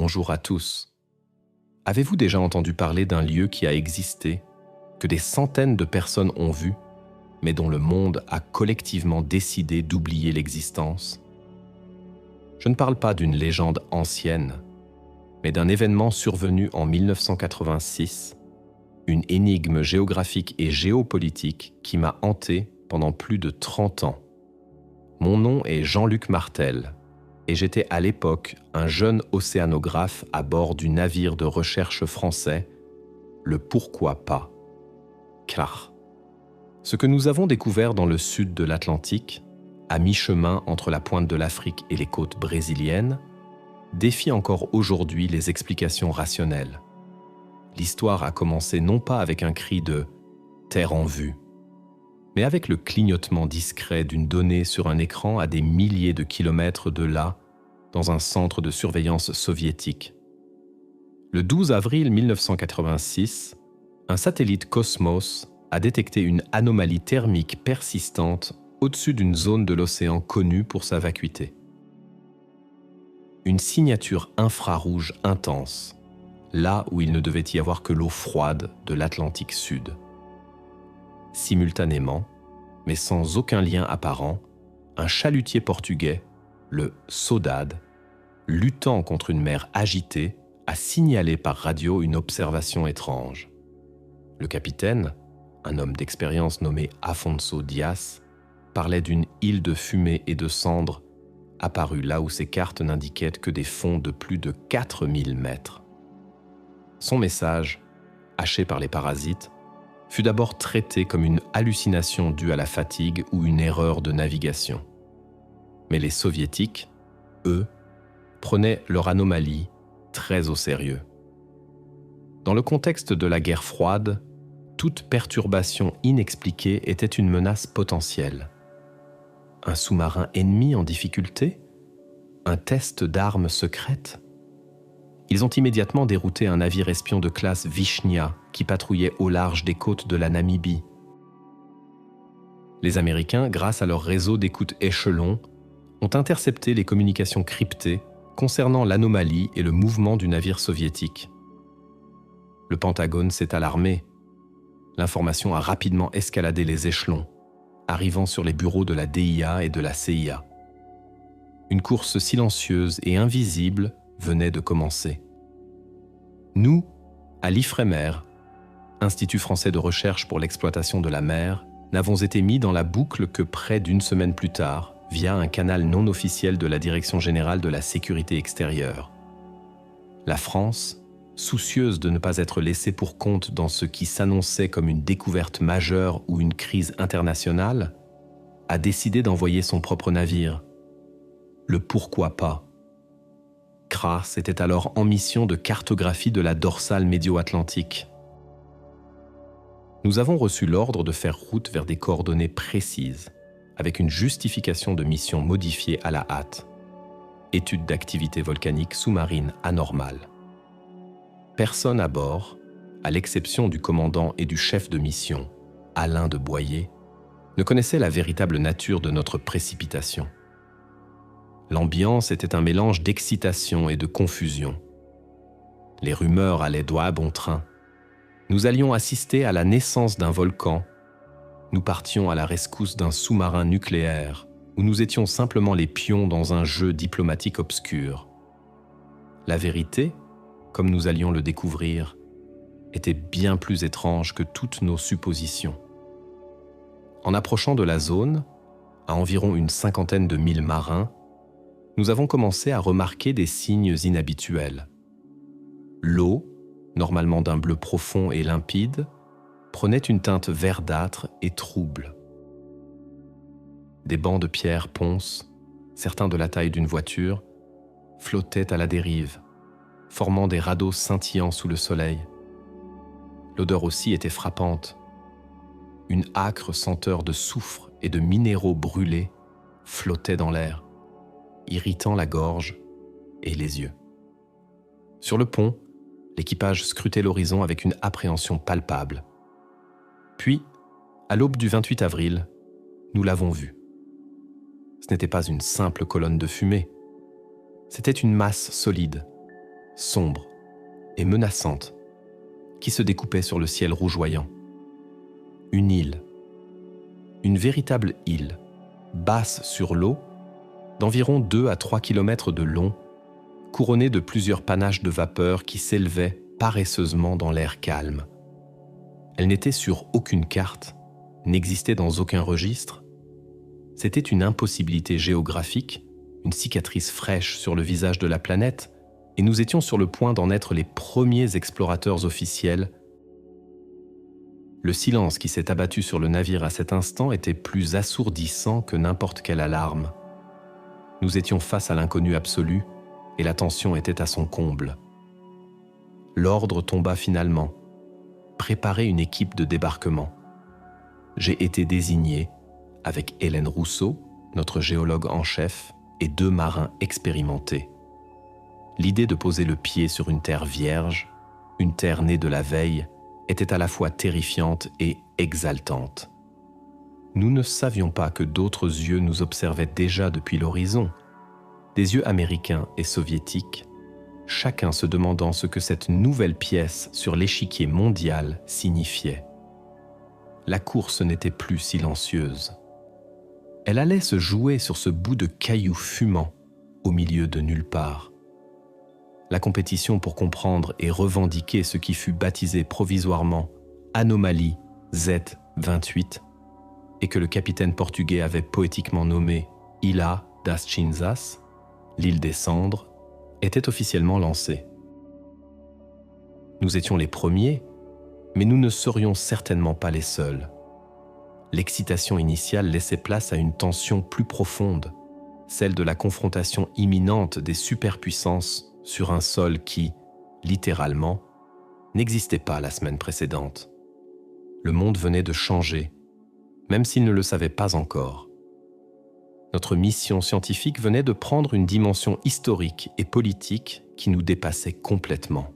bonjour à tous. Avez-vous déjà entendu parler d'un lieu qui a existé, que des centaines de personnes ont vu, mais dont le monde a collectivement décidé d'oublier l'existence? Je ne parle pas d'une légende ancienne, mais d'un événement survenu en 1986, une énigme géographique et géopolitique qui m'a hanté pendant plus de 30 ans. Mon nom est Jean-Luc Martel, et j'étais à l'époque un jeune océanographe à bord du navire de recherche français, le Pourquoi pas, CRAR. Ce que nous avons découvert dans le sud de l'Atlantique, à mi-chemin entre la pointe de l'Afrique et les côtes brésiliennes, défie encore aujourd'hui les explications rationnelles. L'histoire a commencé non pas avec un cri de « terre en vue », mais avec le clignotement discret d'une donnée sur un écran à des milliers de kilomètres de là, dans un centre de surveillance soviétique. Le 12 avril 1986, un satellite Cosmos a détecté une anomalie thermique persistante au-dessus d'une zone de l'océan connue pour sa vacuité. Une signature infrarouge intense, là où il ne devait y avoir que l'eau froide de l'Atlantique Sud. Simultanément, mais sans aucun lien apparent, un chalutier portugais, le Saudade, luttant contre une mer agitée, a signalé par radio une observation étrange. Le capitaine, un homme d'expérience nommé Afonso Dias, parlait d'une île de fumée et de cendres apparue là où ses cartes n'indiquaient que des fonds de plus de 4000 mètres. Son message, haché par les parasites, fut d'abord traité comme une hallucination due à la fatigue ou une erreur de navigation. Mais les soviétiques, eux, prenaient leur anomalie très au sérieux. Dans le contexte de la guerre froide, toute perturbation inexpliquée était une menace potentielle. Un sous-marin ennemi en difficulté? Un test d'armes secrètes? Ils ont immédiatement dérouté un navire espion de classe Vishnia qui patrouillait au large des côtes de la Namibie. Les Américains, grâce à leur réseau d'écoute échelon, ont intercepté les communications cryptées concernant l'anomalie et le mouvement du navire soviétique. Le Pentagone s'est alarmé. L'information a rapidement escaladé les échelons, arrivant sur les bureaux de la DIA et de la CIA. Une course silencieuse et invisible venait de commencer. Nous, à l'IFREMER, Institut français de recherche pour l'exploitation de la mer, n'avons été mis dans la boucle que près d'une semaine plus tard, via un canal non officiel de la Direction générale de la sécurité extérieure. La France, soucieuse de ne pas être laissée pour compte dans ce qui s'annonçait comme une découverte majeure ou une crise internationale, a décidé d'envoyer son propre navire. Le Pourquoi pas. CRAR était alors en mission de cartographie de la dorsale médio-atlantique. Nous avons reçu l'ordre de faire route vers des coordonnées précises, avec une justification de mission modifiée à la hâte. Étude d'activité volcanique sous-marine anormale. Personne à bord, à l'exception du commandant et du chef de mission, Alain de Boyer, ne connaissait la véritable nature de notre précipitation. L'ambiance était un mélange d'excitation et de confusion. Les rumeurs allaient droit à bon train. Nous allions assister à la naissance d'un volcan. Nous partions à la rescousse d'un sous-marin nucléaire, où nous étions simplement les pions dans un jeu diplomatique obscur. La vérité, comme nous allions le découvrir, était bien plus étrange que toutes nos suppositions. En approchant de la zone, à environ une 50aine de milles marins, nous avons commencé à remarquer des signes inhabituels. L'eau, normalement d'un bleu profond et limpide, prenait une teinte verdâtre et trouble. Des bancs de pierre ponce, certains de la taille d'une voiture, flottaient à la dérive, formant des radeaux scintillants sous le soleil. L'odeur aussi était frappante. Une âcre senteur de soufre et de minéraux brûlés flottait dans l'air, irritant la gorge et les yeux. Sur le pont, l'équipage scrutait l'horizon avec une appréhension palpable. Puis, à l'aube du 28 avril, nous l'avons vu. Ce n'était pas une simple colonne de fumée. C'était une masse solide, sombre et menaçante, qui se découpait sur le ciel rougeoyant. Une île, une véritable île, basse sur l'eau, d'environ 2 à 3 kilomètres de long, couronnée de plusieurs panaches de vapeur qui s'élevaient paresseusement dans l'air calme. Elle n'était sur aucune carte, n'existait dans aucun registre. C'était une impossibilité géographique, une cicatrice fraîche sur le visage de la planète, et nous étions sur le point d'en être les premiers explorateurs officiels. Le silence qui s'est abattu sur le navire à cet instant était plus assourdissant que n'importe quelle alarme. Nous étions face à l'inconnu absolu, et la tension était à son comble. L'ordre tomba finalement. Préparer une équipe de débarquement. J'ai été désigné, avec Hélène Rousseau, notre géologue en chef, et 2 marins expérimentés. L'idée de poser le pied sur une terre vierge, une terre née de la veille, était à la fois terrifiante et exaltante. Nous ne savions pas que d'autres yeux nous observaient déjà depuis l'horizon, des yeux américains et soviétiques, chacun se demandant ce que cette nouvelle pièce sur l'échiquier mondial signifiait. La course n'était plus silencieuse. Elle allait se jouer sur ce bout de cailloux fumant, au milieu de nulle part. La compétition pour comprendre et revendiquer ce qui fut baptisé provisoirement Anomalie Z28 et que le capitaine portugais avait poétiquement nommé Ilha das Cinzas, l'île des cendres, était officiellement lancée. Nous étions les premiers, mais nous ne serions certainement pas les seuls. L'excitation initiale laissait place à une tension plus profonde, celle de la confrontation imminente des superpuissances sur un sol qui, littéralement, n'existait pas la semaine précédente. Le monde venait de changer, même s'il ne le savait pas encore. Notre mission scientifique venait de prendre une dimension historique et politique qui nous dépassait complètement.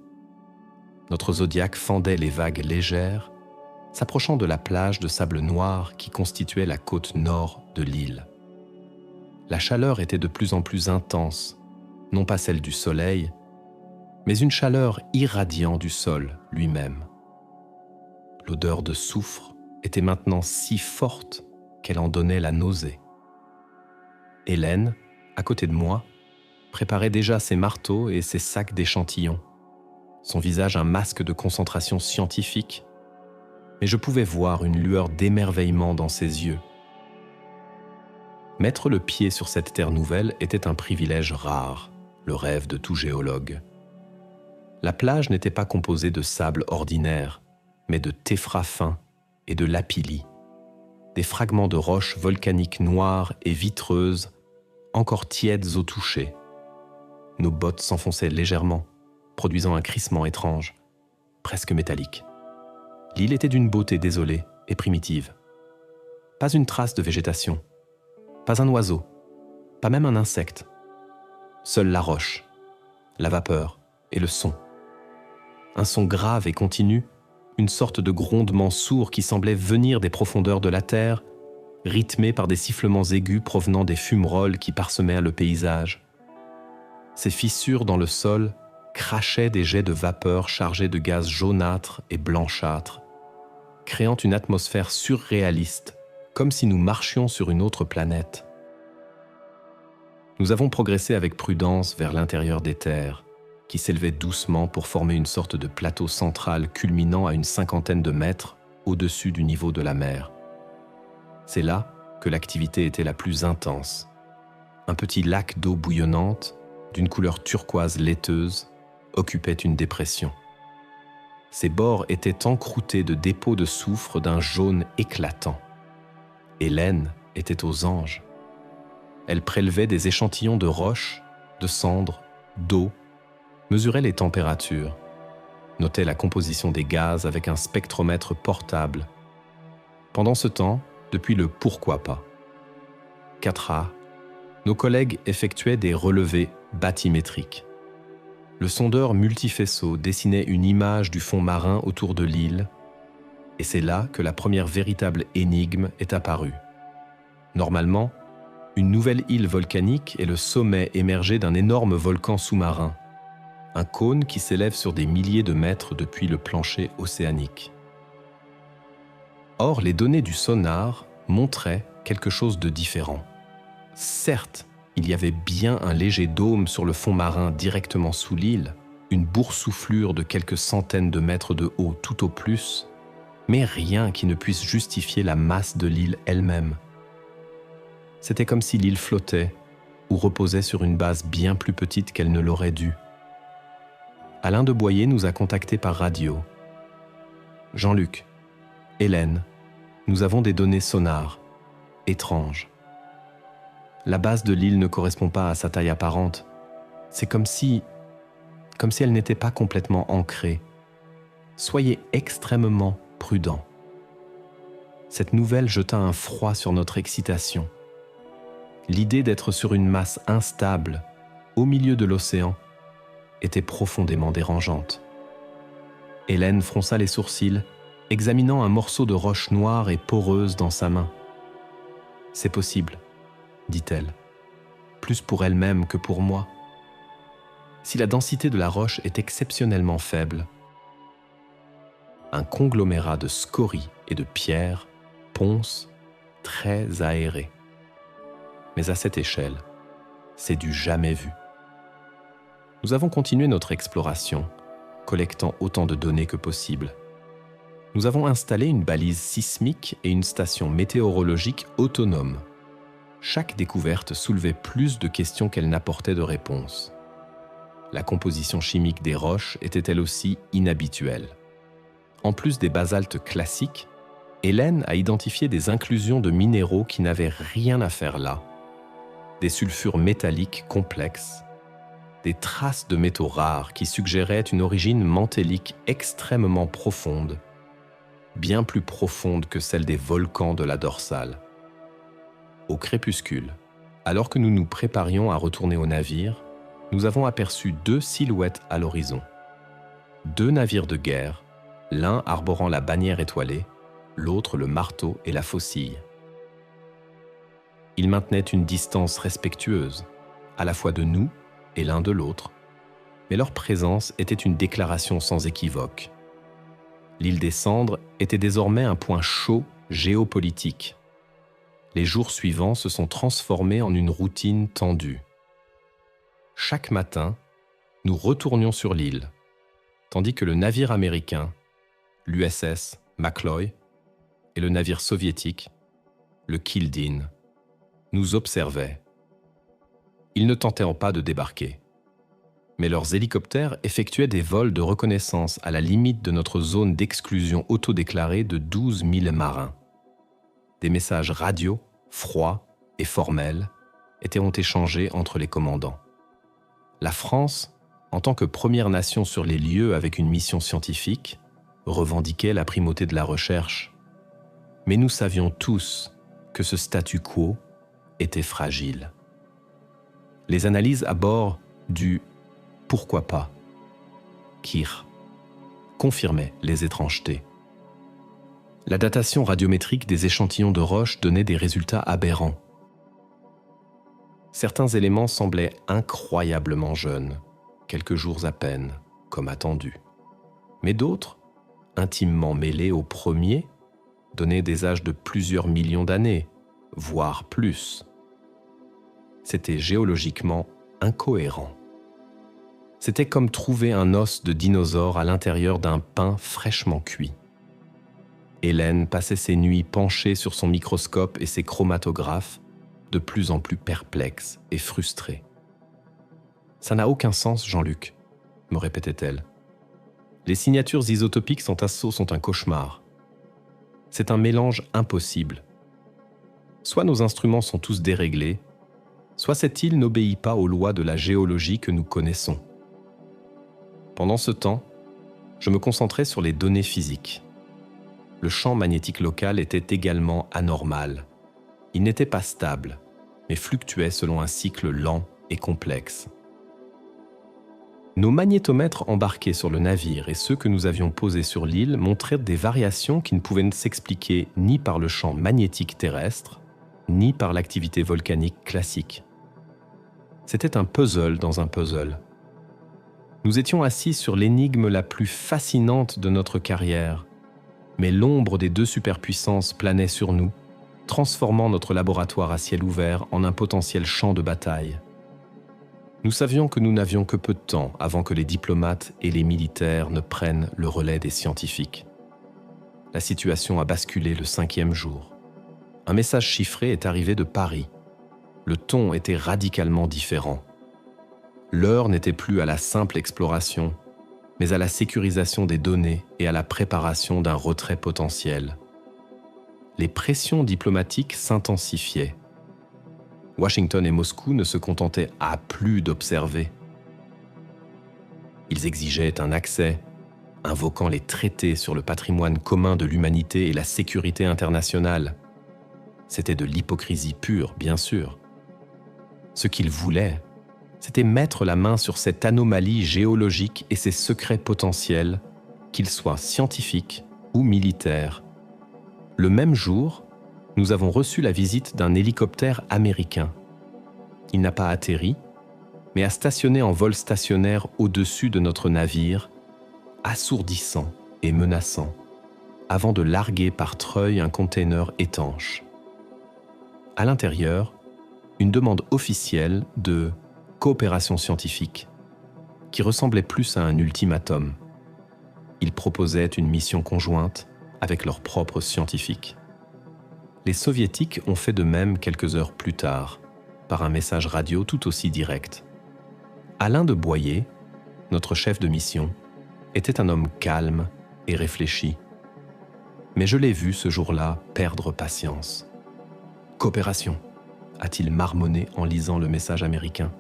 Notre zodiaque fendait les vagues légères, s'approchant de la plage de sable noir qui constituait la côte nord de l'île. La chaleur était de plus en plus intense, non pas celle du soleil, mais une chaleur irradiant du sol lui-même. L'odeur de soufre était maintenant si forte qu'elle en donnait la nausée. Hélène, à côté de moi, préparait déjà ses marteaux et ses sacs d'échantillons, son visage un masque de concentration scientifique, mais je pouvais voir une lueur d'émerveillement dans ses yeux. Mettre le pied sur cette terre nouvelle était un privilège rare, le rêve de tout géologue. La plage n'était pas composée de sable ordinaire, mais de téphra fin et de lapilli, des fragments de roches volcaniques noires et vitreuses, encore tièdes au toucher. Nos bottes s'enfonçaient légèrement, produisant un crissement étrange, presque métallique. L'île était d'une beauté désolée et primitive. Pas une trace de végétation, pas un oiseau, pas même un insecte. Seule la roche, la vapeur et le son. Un son grave et continu, une sorte de grondement sourd qui semblait venir des profondeurs de la terre, rythmé par des sifflements aigus provenant des fumerolles qui parsemaient le paysage. Ces fissures dans le sol crachaient des jets de vapeur chargés de gaz jaunâtres et blanchâtres, créant une atmosphère surréaliste, comme si nous marchions sur une autre planète. Nous avons progressé avec prudence vers l'intérieur des terres, qui s'élevaient doucement pour former une sorte de plateau central culminant à une 50aine de mètres au-dessus du niveau de la mer. C'est là que l'activité était la plus intense. Un petit lac d'eau bouillonnante, d'une couleur turquoise laiteuse, occupait une dépression. Ses bords étaient encroûtés de dépôts de soufre d'un jaune éclatant. Hélène était aux anges. Elle prélevait des échantillons de roches, de cendres, d'eau, mesurait les températures, notait la composition des gaz avec un spectromètre portable. Pendant ce temps, depuis le pourquoi pas 4A, nos collègues effectuaient des relevés bathymétriques. Le sondeur multifaisceau dessinait une image du fond marin autour de l'île, et c'est là que la première véritable énigme est apparue. Normalement, une nouvelle île volcanique est le sommet émergé d'un énorme volcan sous-marin, un cône qui s'élève sur des milliers de mètres depuis le plancher océanique. Or, les données du sonar montraient quelque chose de différent. Certes, il y avait bien un léger dôme sur le fond marin directement sous l'île, une boursouflure de quelques centaines de mètres de haut tout au plus, mais rien qui ne puisse justifier la masse de l'île elle-même. C'était comme si l'île flottait ou reposait sur une base bien plus petite qu'elle ne l'aurait dû. Alain de Boyer nous a contactés par radio. Jean-Luc, Hélène, nous avons des données sonars, étranges. La base de l'île ne correspond pas à sa taille apparente. C'est comme si elle n'était pas complètement ancrée. Soyez extrêmement prudents. Cette nouvelle jeta un froid sur notre excitation. L'idée d'être sur une masse instable, au milieu de l'océan, était profondément dérangeante. Hélène fronça les sourcils, examinant un morceau de roche noire et poreuse dans sa main. « C'est possible, » dit-elle, plus pour elle-même que pour moi. Si la densité de la roche est exceptionnellement faible, un conglomérat de scories et de pierres ponce très aéré. Mais à cette échelle, c'est du jamais vu. Nous avons continué notre exploration, collectant autant de données que possible. Nous avons installé une balise sismique et une station météorologique autonome. Chaque découverte soulevait plus de questions qu'elle n'apportait de réponses. La composition chimique des roches était elle aussi inhabituelle. En plus des basaltes classiques, Hélène a identifié des inclusions de minéraux qui n'avaient rien à faire là, des sulfures métalliques complexes, des traces de métaux rares qui suggéraient une origine mantélique extrêmement profonde, bien plus profonde que celle des volcans de la dorsale. Au crépuscule, alors que nous nous préparions à retourner au navire, nous avons aperçu 2 silhouettes à l'horizon. 2 navires de guerre, l'un arborant la bannière étoilée, l'autre le marteau et la faucille. Ils maintenaient une distance respectueuse, à la fois de nous et l'un de l'autre, mais leur présence était une déclaration sans équivoque. L'île des Cendres était désormais un point chaud géopolitique. Les jours suivants se sont transformés en une routine tendue. Chaque matin, nous retournions sur l'île, tandis que le navire américain, l'USS McCloy, et le navire soviétique, le Kildin, nous observaient. Ils ne tentaient pas de débarquer, mais leurs hélicoptères effectuaient des vols de reconnaissance à la limite de notre zone d'exclusion autodéclarée de 12 000 marins. Des messages radio, froids et formels, ont échangés entre les commandants. La France, en tant que première nation sur les lieux avec une mission scientifique, revendiquait la primauté de la recherche. Mais nous savions tous que ce statu quo était fragile. Les analyses à bord du « pourquoi pas » Kir confirmaient les étrangetés. La datation radiométrique des échantillons de roches donnait des résultats aberrants. Certains éléments semblaient incroyablement jeunes, quelques jours à peine, comme attendu. Mais d'autres, intimement mêlés aux premiers, donnaient des âges de plusieurs millions d'années, voire plus. C'était géologiquement incohérent. C'était comme trouver un os de dinosaure à l'intérieur d'un pain fraîchement cuit. Hélène passait ses nuits penchée sur son microscope et ses chromatographes, de plus en plus perplexe et frustrée. « Ça n'a aucun sens, Jean-Luc », me répétait-elle. « Les signatures isotopiques sont un cauchemar. C'est un mélange impossible. Soit nos instruments sont tous déréglés, soit cette île n'obéit pas aux lois de la géologie que nous connaissons. » Pendant ce temps, je me concentrais sur les données physiques. Le champ magnétique local était également anormal. Il n'était pas stable, mais fluctuait selon un cycle lent et complexe. Nos magnétomètres embarqués sur le navire et ceux que nous avions posés sur l'île montraient des variations qui ne pouvaient s'expliquer ni par le champ magnétique terrestre, ni par l'activité volcanique classique. C'était un puzzle dans un puzzle. Nous étions assis sur l'énigme la plus fascinante de notre carrière, mais l'ombre des deux superpuissances planait sur nous, transformant notre laboratoire à ciel ouvert en un potentiel champ de bataille. Nous savions que nous n'avions que peu de temps avant que les diplomates et les militaires ne prennent le relais des scientifiques. La situation a basculé le 5e jour. Un message chiffré est arrivé de Paris. Le ton était radicalement différent. L'heure n'était plus à la simple exploration, mais à la sécurisation des données et à la préparation d'un retrait potentiel. Les pressions diplomatiques s'intensifiaient. Washington et Moscou ne se contentaient à plus d'observer. Ils exigeaient un accès, invoquant les traités sur le patrimoine commun de l'humanité et la sécurité internationale. C'était de l'hypocrisie pure, bien sûr. Ce qu'ils voulaient, c'était mettre la main sur cette anomalie géologique et ses secrets potentiels, qu'ils soient scientifiques ou militaires. Le même jour, nous avons reçu la visite d'un hélicoptère américain. Il n'a pas atterri, mais a stationné en vol stationnaire au-dessus de notre navire, assourdissant et menaçant, avant de larguer par treuil un container étanche. À l'intérieur, une demande officielle de coopération scientifique, qui ressemblait plus à un ultimatum. Ils proposaient une mission conjointe avec leurs propres scientifiques. Les Soviétiques ont fait de même quelques heures plus tard, par un message radio tout aussi direct. Alain de Boyer, notre chef de mission, était un homme calme et réfléchi. Mais je l'ai vu ce jour-là perdre patience. « Coopération », a-t-il marmonné en lisant le message américain.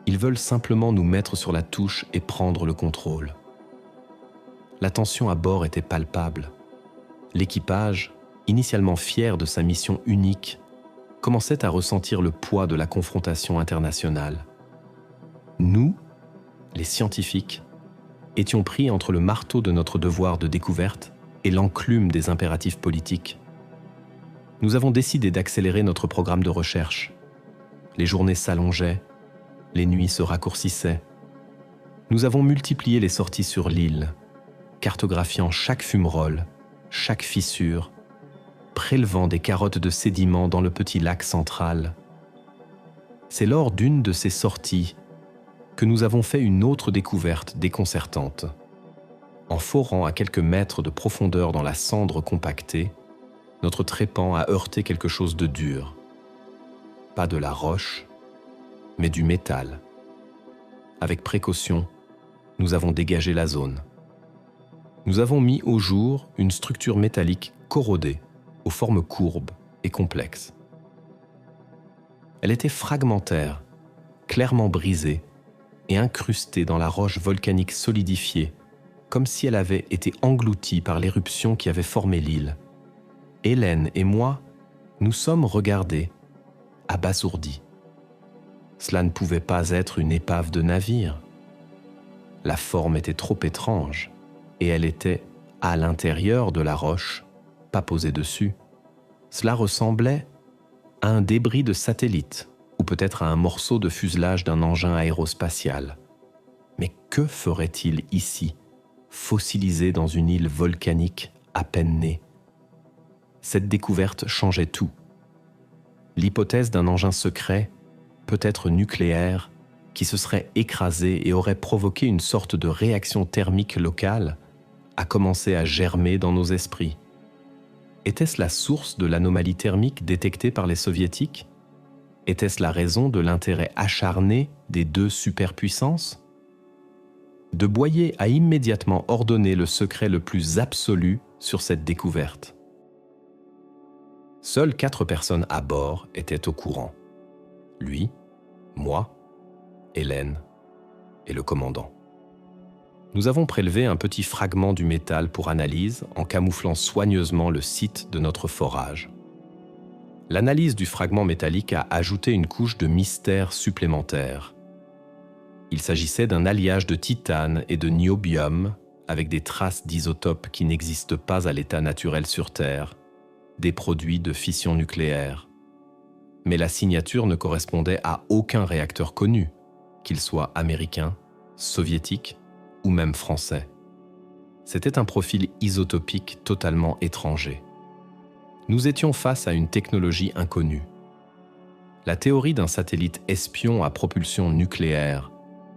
Ils veulent simplement nous mettre sur la touche et prendre le contrôle. La tension à bord était palpable. L'équipage, initialement fier de sa mission unique, commençait à ressentir le poids de la confrontation internationale. Nous, les scientifiques, étions pris entre le marteau de notre devoir de découverte et l'enclume des impératifs politiques. Nous avons décidé d'accélérer notre programme de recherche. Les journées s'allongeaient, les nuits se raccourcissaient. Nous avons multiplié les sorties sur l'île, cartographiant chaque fumerole, chaque fissure, prélevant des carottes de sédiments dans le petit lac central. C'est lors d'une de ces sorties que nous avons fait une autre découverte déconcertante. En forant à quelques mètres de profondeur dans la cendre compactée, notre trépan a heurté quelque chose de dur. Pas de la roche, mais du métal. Avec précaution, nous avons dégagé la zone. Nous avons mis au jour une structure métallique corrodée, aux formes courbes et complexes. Elle était fragmentaire, clairement brisée et incrustée dans la roche volcanique solidifiée, comme si elle avait été engloutie par l'éruption qui avait formé l'île. Hélène et moi, nous sommes regardés, abasourdis. Cela ne pouvait pas être une épave de navire. La forme était trop étrange et elle était à l'intérieur de la roche, pas posée dessus. Cela ressemblait à un débris de satellite ou peut-être à un morceau de fuselage d'un engin aérospatial. Mais que ferait-il ici, fossilisé dans une île volcanique à peine née? Cette découverte changeait tout. L'hypothèse d'un engin secret, peut-être nucléaire, qui se serait écrasé et aurait provoqué une sorte de réaction thermique locale, a commencé à germer dans nos esprits. Était-ce la source de l'anomalie thermique détectée par les Soviétiques? Était-ce la raison de l'intérêt acharné des deux superpuissances? De Boyer a immédiatement ordonné le secret le plus absolu sur cette découverte. Seules 4 personnes à bord étaient au courant. Lui, moi, Hélène et le commandant. Nous avons prélevé un petit fragment du métal pour analyse en camouflant soigneusement le site de notre forage. L'analyse du fragment métallique a ajouté une couche de mystère supplémentaire. Il s'agissait d'un alliage de titane et de niobium avec des traces d'isotopes qui n'existent pas à l'état naturel sur Terre, des produits de fission nucléaire. Mais la signature ne correspondait à aucun réacteur connu, qu'il soit américain, soviétique ou même français. C'était un profil isotopique totalement étranger. Nous étions face à une technologie inconnue. La théorie d'un satellite espion à propulsion nucléaire,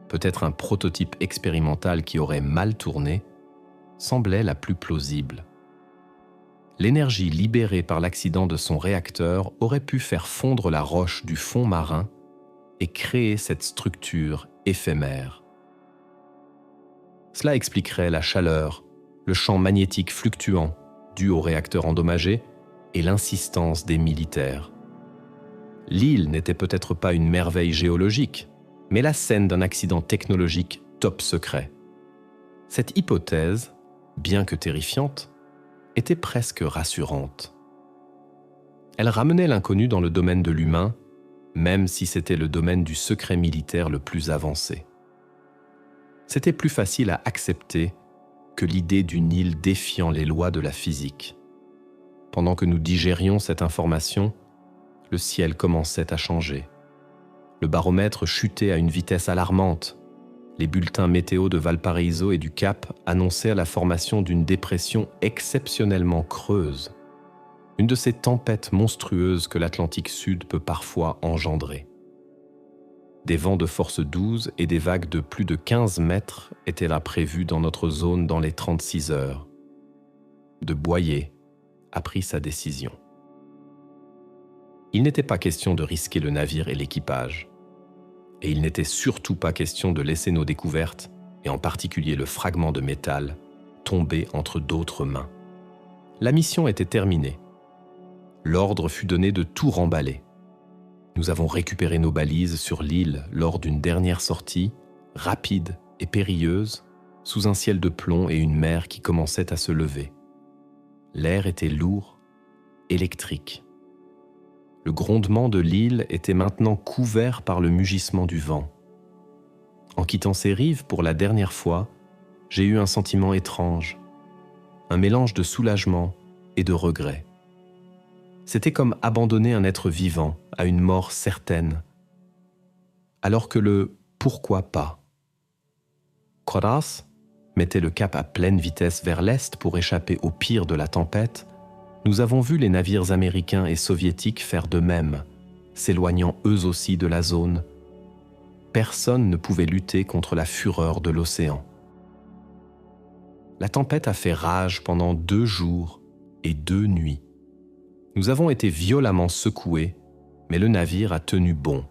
peut-être un prototype expérimental qui aurait mal tourné, semblait la plus plausible. L'énergie libérée par l'accident de son réacteur aurait pu faire fondre la roche du fond marin et créer cette structure éphémère. Cela expliquerait la chaleur, le champ magnétique fluctuant dû au réacteur endommagé et l'insistance des militaires. L'île n'était peut-être pas une merveille géologique, mais la scène d'un accident technologique top secret. Cette hypothèse, bien que terrifiante, était presque rassurante. Elle ramenait l'inconnu dans le domaine de l'humain, même si c'était le domaine du secret militaire le plus avancé. C'était plus facile à accepter que l'idée d'une île défiant les lois de la physique. Pendant que nous digérions cette information, le ciel commençait à changer. Le baromètre chutait à une vitesse alarmante. Les bulletins météo de Valparaiso et du Cap annonçaient la formation d'une dépression exceptionnellement creuse, une de ces tempêtes monstrueuses que l'Atlantique Sud peut parfois engendrer. Des vents de force 12 et des vagues de plus de 15 mètres étaient là prévus dans notre zone dans les 36 heures. De Boyer a pris sa décision. Il n'était pas question de risquer le navire et l'équipage. Et il n'était surtout pas question de laisser nos découvertes, et en particulier le fragment de métal, tomber entre d'autres mains. La mission était terminée. L'ordre fut donné de tout remballer. Nous avons récupéré nos balises sur l'île lors d'une dernière sortie, rapide et périlleuse, sous un ciel de plomb et une mer qui commençait à se lever. L'air était lourd, électrique. Le grondement de l'île était maintenant couvert par le mugissement du vent. En quittant ces rives pour la dernière fois, j'ai eu un sentiment étrange, un mélange de soulagement et de regret. C'était comme abandonner un être vivant à une mort certaine, alors que le « pourquoi pas » Coras mettait le cap à pleine vitesse vers l'est pour échapper au pire de la tempête. Nous avons vu les navires américains et soviétiques faire de même, s'éloignant eux aussi de la zone. Personne ne pouvait lutter contre la fureur de l'océan. La tempête a fait rage pendant 2 jours et 2 nuits. Nous avons été violemment secoués, mais le navire a tenu bon.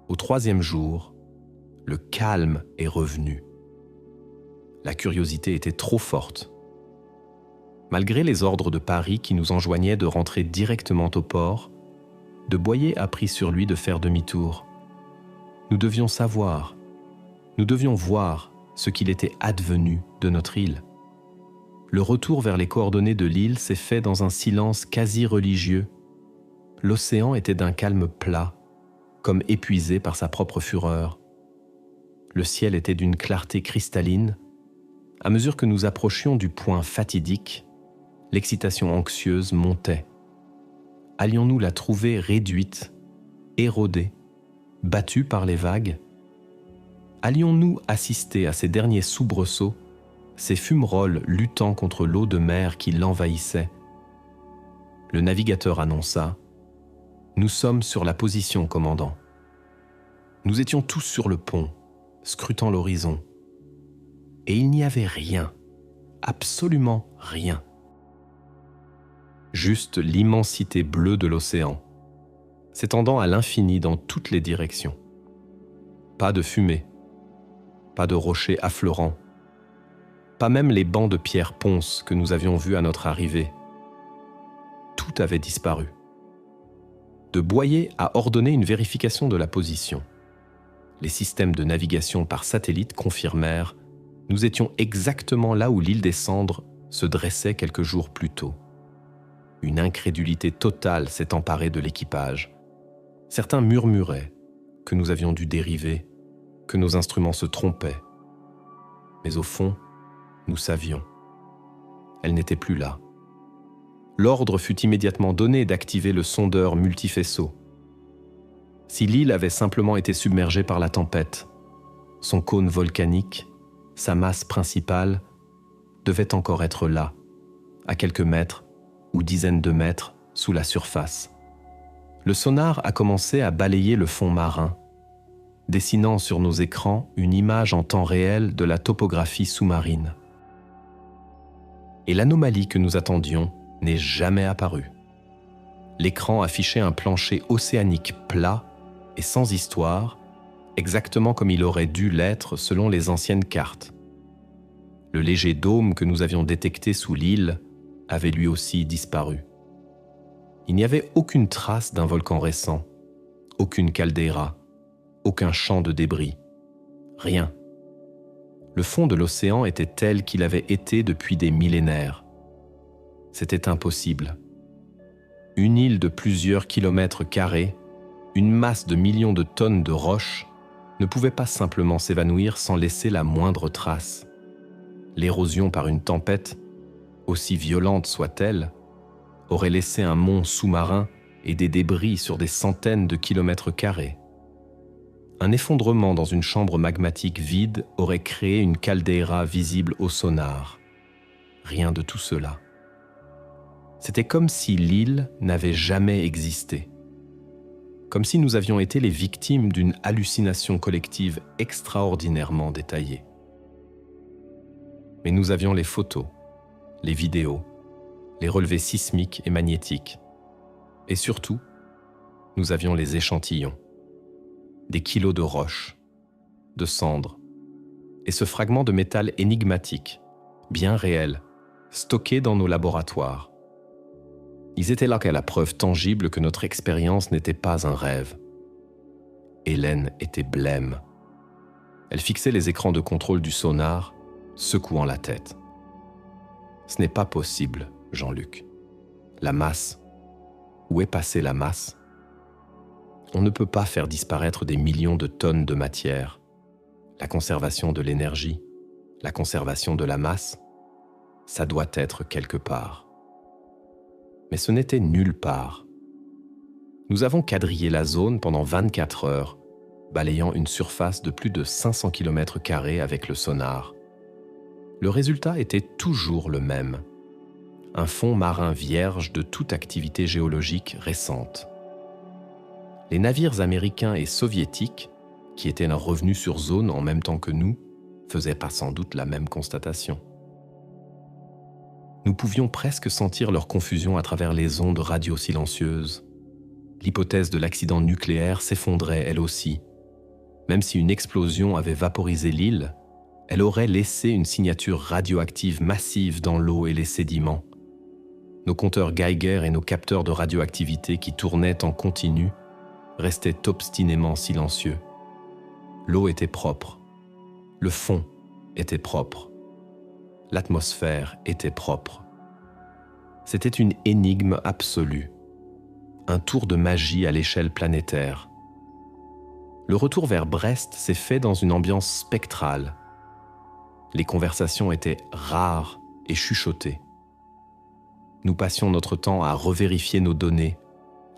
Au 3e jour, le calme est revenu. La curiosité était trop forte. Malgré les ordres de Paris qui nous enjoignaient de rentrer directement au port, de Boyer a pris sur lui de faire demi-tour. Nous devions savoir, nous devions voir ce qu'il était advenu de notre île. Le retour vers les coordonnées de l'île s'est fait dans un silence quasi religieux. L'océan était d'un calme plat, comme épuisé par sa propre fureur. Le ciel était d'une clarté cristalline. À mesure que nous approchions du point fatidique, l'excitation anxieuse montait. Allions-nous la trouver réduite, érodée, battue par les vagues? Allions-nous assister à ces derniers soubresauts, ces fumerolles luttant contre l'eau de mer qui l'envahissait? Le navigateur annonça « Nous sommes sur la position, commandant. » Nous étions tous sur le pont, scrutant l'horizon. Et il n'y avait rien, absolument rien. Juste l'immensité bleue de l'océan, s'étendant à l'infini dans toutes les directions. Pas de fumée, pas de rochers affleurants, pas même les bancs de pierre ponce que nous avions vus à notre arrivée. Tout avait disparu. De Boyer a ordonné une vérification de la position. Les systèmes de navigation par satellite confirmèrent « Nous étions exactement là où l'île des Cendres se dressait quelques jours plus tôt. » Une incrédulité totale s'est emparée de l'équipage. Certains murmuraient que nous avions dû dériver, que nos instruments se trompaient. Mais au fond, nous savions. Elle n'était plus là. L'ordre fut immédiatement donné d'activer le sondeur multifaisceau. Si l'île avait simplement été submergée par la tempête, son cône volcanique, sa masse principale, devait encore être là, à quelques mètres ou dizaines de mètres sous la surface. Le sonar a commencé à balayer le fond marin, dessinant sur nos écrans une image en temps réel de la topographie sous-marine. Et l'anomalie que nous attendions n'est jamais apparue. L'écran affichait un plancher océanique plat et sans histoire, exactement comme il aurait dû l'être selon les anciennes cartes. Le léger dôme que nous avions détecté sous l'île avait lui aussi disparu. Il n'y avait aucune trace d'un volcan récent, aucune caldeira, aucun champ de débris, rien. Le fond de l'océan était tel qu'il avait été depuis des millénaires. C'était impossible. Une île de plusieurs kilomètres carrés, une masse de millions de tonnes de roches, ne pouvait pas simplement s'évanouir sans laisser la moindre trace. L'érosion par une tempête, aussi violente soit-elle, aurait laissé un mont sous-marin et des débris sur des centaines de kilomètres carrés. Un effondrement dans une chambre magmatique vide aurait créé une caldeira visible au sonar. Rien de tout cela. C'était comme si l'île n'avait jamais existé. Comme si nous avions été les victimes d'une hallucination collective extraordinairement détaillée. Mais nous avions les photos, les vidéos, les relevés sismiques et magnétiques. Et surtout, nous avions les échantillons. Des kilos de roches, de cendres, et ce fragment de métal énigmatique, bien réel, stocké dans nos laboratoires. Ils étaient là qu'à la preuve tangible que notre expérience n'était pas un rêve. Hélène était blême. Elle fixait les écrans de contrôle du sonar, secouant la tête. Ce n'est pas possible, Jean-Luc. La masse. Où est passée la masse ? On ne peut pas faire disparaître des millions de tonnes de matière. La conservation de l'énergie, la conservation de la masse, ça doit être quelque part. Mais ce n'était nulle part. Nous avons quadrillé la zone pendant 24 heures, balayant une surface de plus de 500 km² avec le sonar. Le résultat était toujours le même. Un fond marin vierge de toute activité géologique récente. Les navires américains et soviétiques, qui étaient revenus sur zone en même temps que nous, faisaient pas sans doute la même constatation. Nous pouvions presque sentir leur confusion à travers les ondes radio silencieuses. L'hypothèse de l'accident nucléaire s'effondrait elle aussi. Même si une explosion avait vaporisé l'île, elle aurait laissé une signature radioactive massive dans l'eau et les sédiments. Nos compteurs Geiger et nos capteurs de radioactivité qui tournaient en continu restaient obstinément silencieux. L'eau était propre. Le fond était propre. L'atmosphère était propre. C'était une énigme absolue. Un tour de magie à l'échelle planétaire. Le retour vers Brest s'est fait dans une ambiance spectrale. Les conversations étaient rares et chuchotées. Nous passions notre temps à revérifier nos données,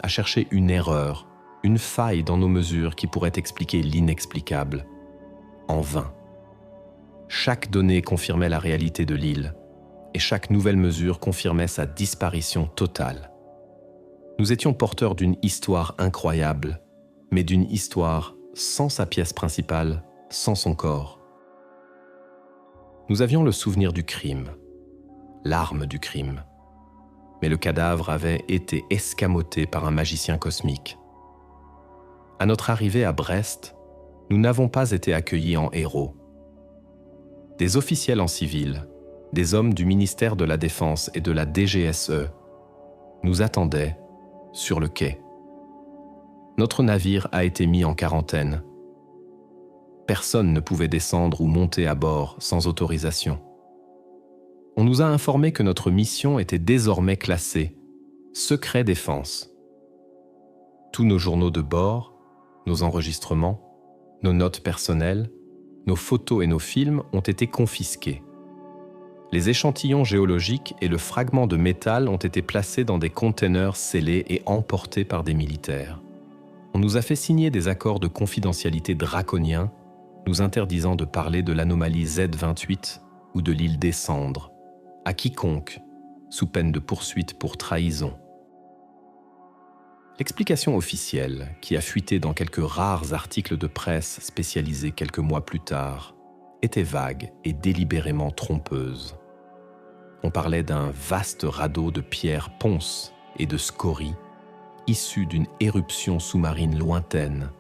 à chercher une erreur, une faille dans nos mesures qui pourrait expliquer l'inexplicable. En vain. Chaque donnée confirmait la réalité de l'île, et chaque nouvelle mesure confirmait sa disparition totale. Nous étions porteurs d'une histoire incroyable, mais d'une histoire sans sa pièce principale, sans son corps. Nous avions le souvenir du crime, l'arme du crime, mais le cadavre avait été escamoté par un magicien cosmique. À notre arrivée à Brest, nous n'avons pas été accueillis en héros. Des officiels en civil, des hommes du ministère de la Défense et de la DGSE, nous attendaient sur le quai. Notre navire a été mis en quarantaine. Personne ne pouvait descendre ou monter à bord sans autorisation. On nous a informé que notre mission était désormais classée « Secret défense ». Tous nos journaux de bord, nos enregistrements, nos notes personnelles, nos photos et nos films ont été confisqués. Les échantillons géologiques et le fragment de métal ont été placés dans des containers scellés et emportés par des militaires. On nous a fait signer des accords de confidentialité draconiens, nous interdisant de parler de l'anomalie Z28 ou de l'île des Cendres, à quiconque, sous peine de poursuite pour trahison. L'explication officielle, qui a fuité dans quelques rares articles de presse spécialisés quelques mois plus tard, était vague et délibérément trompeuse. On parlait d'un vaste radeau de pierres ponces et de scories, issu d'une éruption sous-marine lointaine,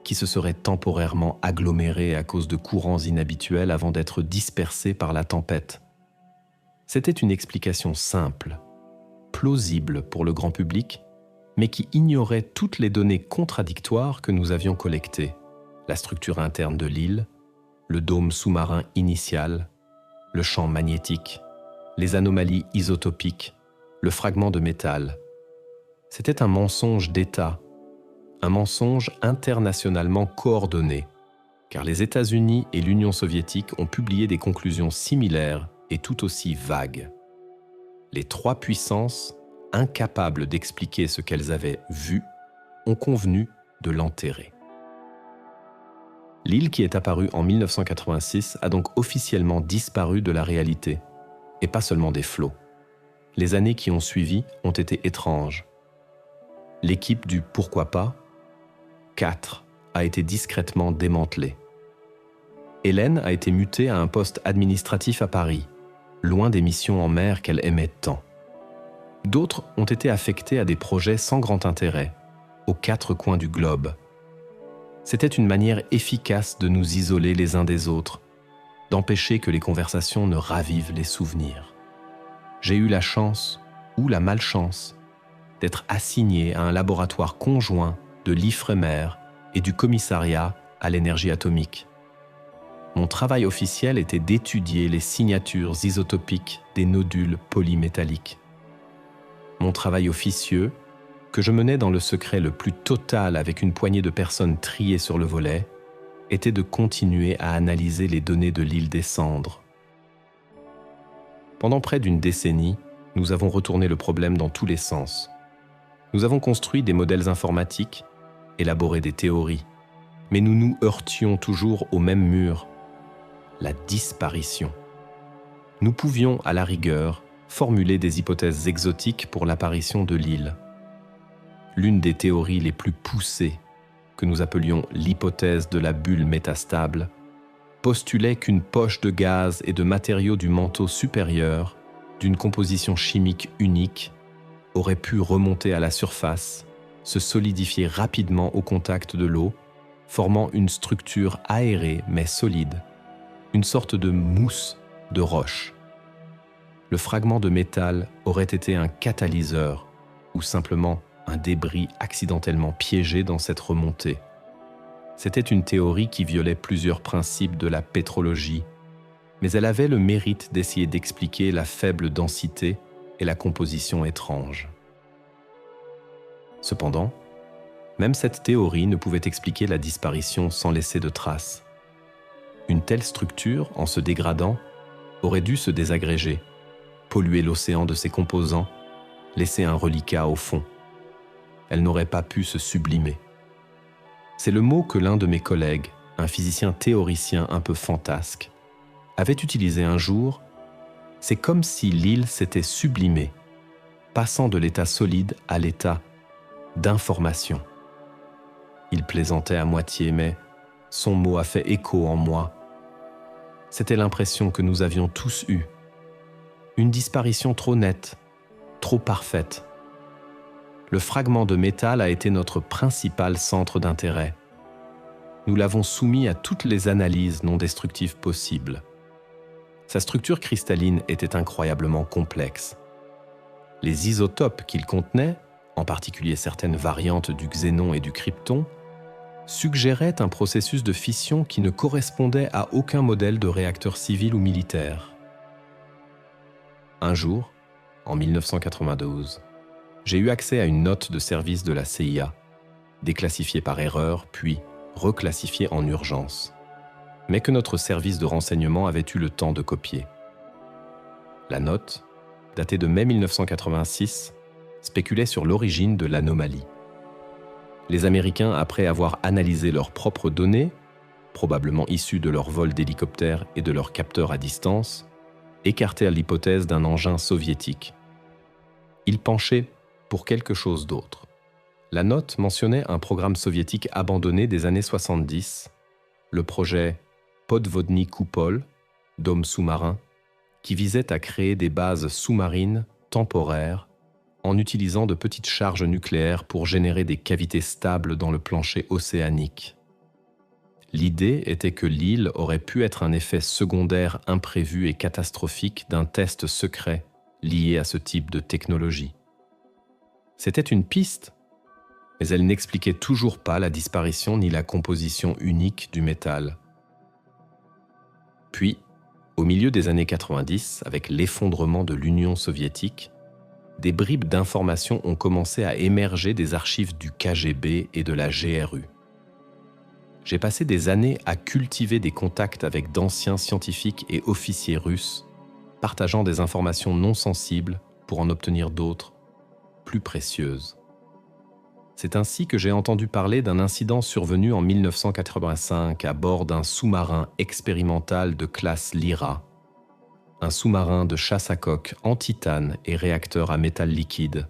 qui se serait temporairement agglomérée à cause de courants inhabituels avant d'être dispersés par la tempête. C'était une explication simple, plausible pour le grand public, mais qui ignorait toutes les données contradictoires que nous avions collectées, la structure interne de l'île, le dôme sous-marin initial, le champ magnétique, les anomalies isotopiques, le fragment de métal. C'était un mensonge d'État, un mensonge internationalement coordonné, car les États-Unis et l'Union soviétique ont publié des conclusions similaires et tout aussi vagues. Les trois puissances, incapables d'expliquer ce qu'elles avaient vu, ont convenu de l'enterrer. L'île qui est apparue en 1986 a donc officiellement disparu de la réalité, et pas seulement des flots. Les années qui ont suivi ont été étranges. L'équipe du « Pourquoi pas » 4 a été discrètement démantelée. Hélène a été mutée à un poste administratif à Paris, loin des missions en mer qu'elle aimait tant. D'autres ont été affectés à des projets sans grand intérêt, aux quatre coins du globe. C'était une manière efficace de nous isoler les uns des autres, d'empêcher que les conversations ne ravivent les souvenirs. J'ai eu la chance, ou la malchance, d'être assigné à un laboratoire conjoint de l'IFREMER et du commissariat à l'énergie atomique. Mon travail officiel était d'étudier les signatures isotopiques des nodules polymétalliques. Mon travail officieux, que je menais dans le secret le plus total avec une poignée de personnes triées sur le volet, était de continuer à analyser les données de l'île des Cendres. Pendant près d'une décennie, nous avons retourné le problème dans tous les sens. Nous avons construit des modèles informatiques, élaboré des théories, mais nous nous heurtions toujours au même mur, la disparition. Nous pouvions, à la rigueur, formuler des hypothèses exotiques pour l'apparition de l'île. L'une des théories les plus poussées, que nous appelions l'hypothèse de la bulle métastable, postulait qu'une poche de gaz et de matériaux du manteau supérieur, d'une composition chimique unique, aurait pu remonter à la surface, se solidifier rapidement au contact de l'eau, formant une structure aérée mais solide, une sorte de mousse de roche. Le fragment de métal aurait été un catalyseur ou simplement un débris accidentellement piégé dans cette remontée. C'était une théorie qui violait plusieurs principes de la pétrologie, mais elle avait le mérite d'essayer d'expliquer la faible densité et la composition étrange. Cependant, même cette théorie ne pouvait expliquer la disparition sans laisser de traces. Une telle structure, en se dégradant, aurait dû se désagréger, polluer l'océan de ses composants, laisser un reliquat au fond. Elle n'aurait pas pu se sublimer. C'est le mot que l'un de mes collègues, un physicien théoricien un peu fantasque, avait utilisé un jour. C'est comme si l'île s'était sublimée, passant de l'état solide à l'état d'information. Il plaisantait à moitié, mais son mot a fait écho en moi. C'était l'impression que nous avions tous eue. Une disparition trop nette, trop parfaite. Le fragment de métal a été notre principal centre d'intérêt. Nous l'avons soumis à toutes les analyses non destructives possibles. Sa structure cristalline était incroyablement complexe. Les isotopes qu'il contenait, en particulier certaines variantes du xénon et du krypton, suggéraient un processus de fission qui ne correspondait à aucun modèle de réacteur civil ou militaire. Un jour, en 1992, j'ai eu accès à une note de service de la CIA, déclassifiée par erreur, puis reclassifiée en urgence, mais que notre service de renseignement avait eu le temps de copier. La note, datée de mai 1986, spéculait sur l'origine de l'anomalie. Les Américains, après avoir analysé leurs propres données, probablement issues de leurs vols d'hélicoptères et de leurs capteurs à distance, écartèrent l'hypothèse d'un engin soviétique. Ils penchaient pour quelque chose d'autre. La note mentionnait un programme soviétique abandonné des années 70, le projet Podvodny Koupol, dôme sous-marin, qui visait à créer des bases sous-marines temporaires en utilisant de petites charges nucléaires pour générer des cavités stables dans le plancher océanique. L'idée était que l'île aurait pu être un effet secondaire imprévu et catastrophique d'un test secret lié à ce type de technologie. C'était une piste, mais elle n'expliquait toujours pas la disparition ni la composition unique du métal. Puis, au milieu des années 90, avec l'effondrement de l'Union soviétique, des bribes d'informations ont commencé à émerger des archives du KGB et de la GRU. J'ai passé des années à cultiver des contacts avec d'anciens scientifiques et officiers russes, partageant des informations non sensibles pour en obtenir d'autres, plus précieuses. C'est ainsi que j'ai entendu parler d'un incident survenu en 1985 à bord d'un sous-marin expérimental de classe Lyra, un sous-marin de chasse à coque en titane et réacteur à métal liquide.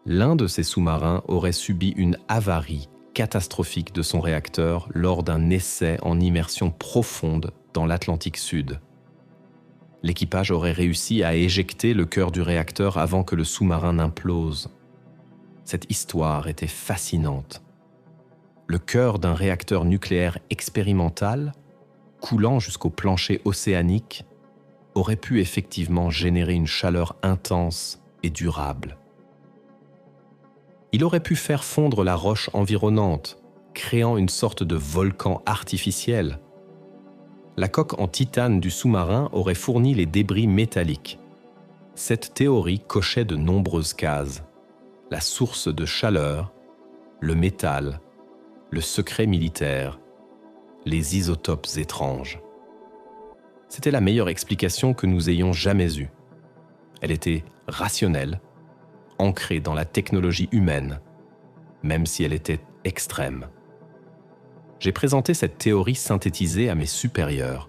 L'un de ces sous-marins aurait subi une avarie catastrophique de son réacteur lors d'un essai en immersion profonde dans l'Atlantique Sud. L'équipage aurait réussi à éjecter le cœur du réacteur avant que le sous-marin n'implose. Cette histoire était fascinante. Le cœur d'un réacteur nucléaire expérimental, coulant jusqu'au plancher océanique, aurait pu effectivement générer une chaleur intense et durable. Il aurait pu faire fondre la roche environnante, créant une sorte de volcan artificiel. La coque en titane du sous-marin aurait fourni les débris métalliques. Cette théorie cochait de nombreuses cases. La source de chaleur, le métal, le secret militaire, les isotopes étranges. C'était la meilleure explication que nous ayons jamais eue. Elle était rationnelle, ancrée dans la technologie humaine, même si elle était extrême. J'ai présenté cette théorie synthétisée à mes supérieurs.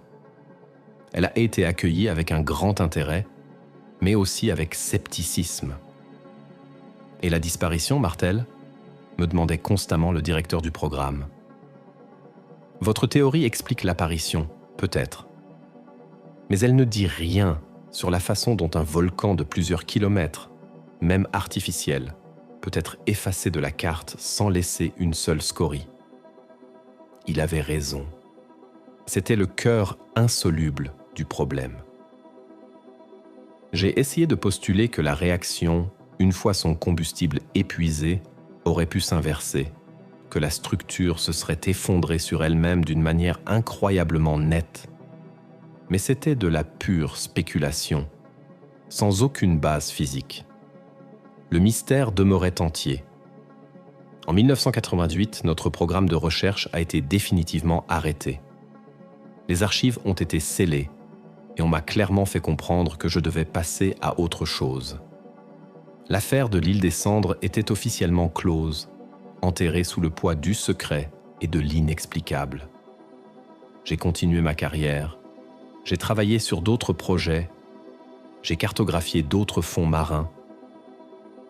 Elle a été accueillie avec un grand intérêt, mais aussi avec scepticisme. « Et la disparition, Martel ?» me demandait constamment le directeur du programme. « Votre théorie explique l'apparition, peut-être. Mais elle ne dit rien sur la façon dont un volcan de plusieurs kilomètres, même artificiel, peut être effacé de la carte sans laisser une seule scorie. » Il avait raison. C'était le cœur insoluble du problème. J'ai essayé de postuler que la réaction, une fois son combustible épuisé, aurait pu s'inverser, que la structure se serait effondrée sur elle-même d'une manière incroyablement nette. Mais c'était de la pure spéculation, sans aucune base physique. Le mystère demeurait entier. En 1988, notre programme de recherche a été définitivement arrêté. Les archives ont été scellées et on m'a clairement fait comprendre que je devais passer à autre chose. L'affaire de l'île des Cendres était officiellement close, enterrée sous le poids du secret et de l'inexplicable. J'ai continué ma carrière, j'ai travaillé sur d'autres projets, j'ai cartographié d'autres fonds marins,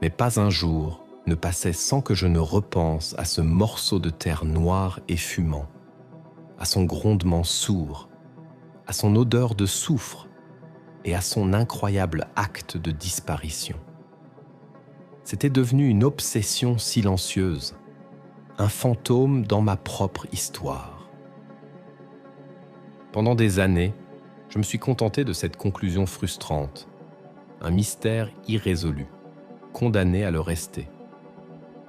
mais pas un jour ne passait sans que je ne repense à ce morceau de terre noir et fumant, à son grondement sourd, à son odeur de soufre et à son incroyable acte de disparition. C'était devenu une obsession silencieuse, un fantôme dans ma propre histoire. Pendant des années, je me suis contenté de cette conclusion frustrante, un mystère irrésolu, condamné à le rester.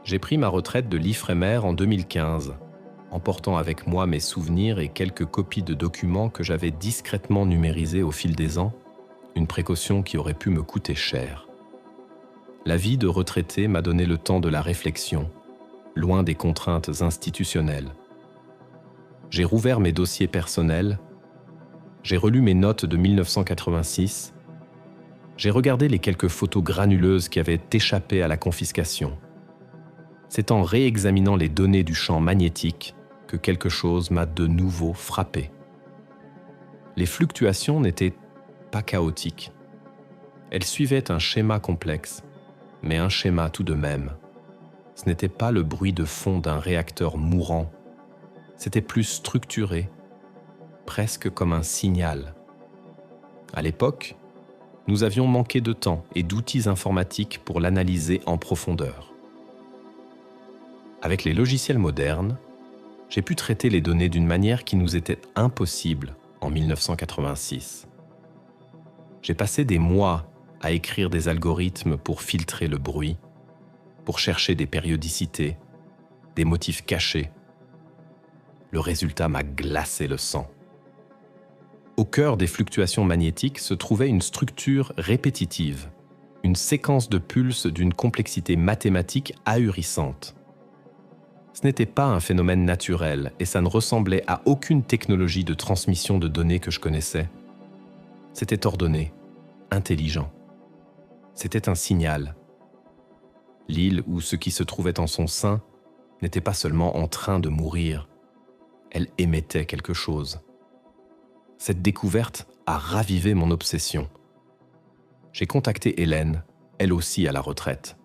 J'ai pris ma retraite de l'Ifremer en 2015, emportant avec moi mes souvenirs et quelques copies de documents que j'avais discrètement numérisés au fil des ans, une précaution qui aurait pu me coûter cher. La vie de retraité m'a donné le temps de la réflexion, loin des contraintes institutionnelles. J'ai rouvert mes dossiers personnels, j'ai relu mes notes de 1986, j'ai regardé les quelques photos granuleuses qui avaient échappé à la confiscation. C'est en réexaminant les données du champ magnétique que quelque chose m'a de nouveau frappé. Les fluctuations n'étaient pas chaotiques. Elles suivaient un schéma complexe, mais un schéma tout de même. Ce n'était pas le bruit de fond d'un réacteur mourant, c'était plus structuré, presque comme un signal. À l'époque, nous avions manqué de temps et d'outils informatiques pour l'analyser en profondeur. Avec les logiciels modernes, j'ai pu traiter les données d'une manière qui nous était impossible en 1986. J'ai passé des mois à écrire des algorithmes pour filtrer le bruit, pour chercher des périodicités, des motifs cachés. Le résultat m'a glacé le sang. Au cœur des fluctuations magnétiques se trouvait une structure répétitive, une séquence de pulses d'une complexité mathématique ahurissante. Ce n'était pas un phénomène naturel et ça ne ressemblait à aucune technologie de transmission de données que je connaissais. C'était ordonné, intelligent. C'était un signal. L'île ou ce qui se trouvait en son sein n'était pas seulement en train de mourir, elle émettait quelque chose. Cette découverte a ravivé mon obsession. J'ai contacté Hélène, elle aussi à la retraite.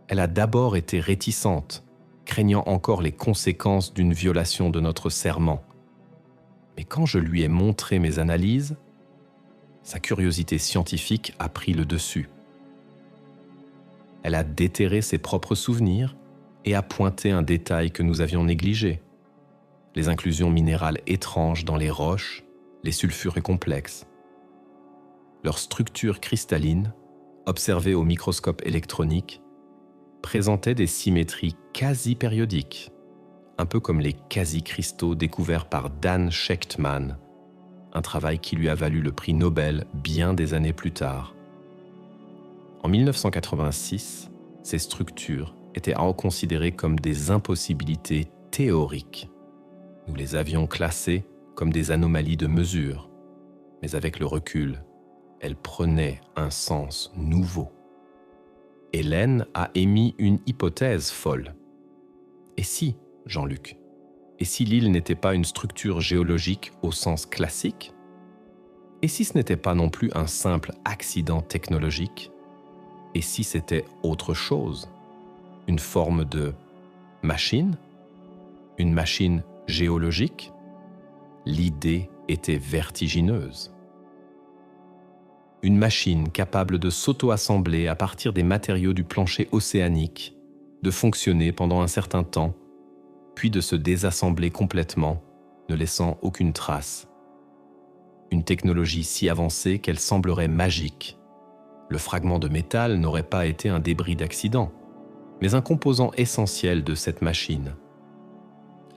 Elle a d'abord été réticente, craignant encore les conséquences d'une violation de notre serment. Mais quand je lui ai montré mes analyses, sa curiosité scientifique a pris le dessus. Elle a déterré ses propres souvenirs et a pointé un détail que nous avions négligé. Les inclusions minérales étranges dans les roches, les sulfurés complexes. Leur structure cristalline, observée au microscope électronique, présentait des symétries quasi-périodiques, un peu comme les quasi-cristaux découverts par Dan Shechtman, un travail qui lui a valu le prix Nobel bien des années plus tard. En 1986, ces structures étaient considérées comme des impossibilités théoriques. Nous les avions classées comme des anomalies de mesure, mais avec le recul, elles prenaient un sens nouveau. Hélène a émis une hypothèse folle. Et si, Jean-Luc, et si l'île n'était pas une structure géologique au sens classique? Et si ce n'était pas non plus un simple accident technologique? Et si c'était autre chose? Une forme de machine? Une machine géologique? L'idée était vertigineuse. Une machine capable de s'auto-assembler à partir des matériaux du plancher océanique, de fonctionner pendant un certain temps, puis de se désassembler complètement, ne laissant aucune trace. Une technologie si avancée qu'elle semblerait magique. Le fragment de métal n'aurait pas été un débris d'accident, mais un composant essentiel de cette machine.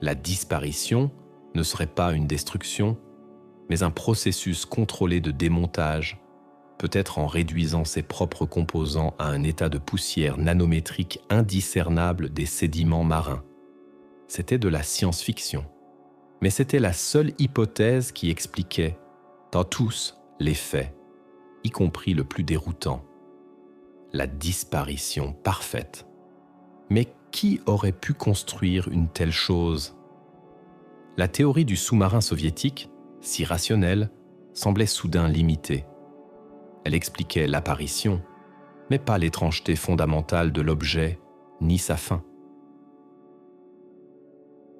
La disparition ne serait pas une destruction, mais un processus contrôlé de démontage, peut-être en réduisant ses propres composants à un état de poussière nanométrique indiscernable des sédiments marins. C'était de la science-fiction, mais c'était la seule hypothèse qui expliquait, dans tous les faits, y compris le plus déroutant, la disparition parfaite. Mais qui aurait pu construire une telle chose? La théorie du sous-marin soviétique, si rationnelle, semblait soudain limitée. Elle expliquait l'apparition, mais pas l'étrangeté fondamentale de l'objet, ni sa fin.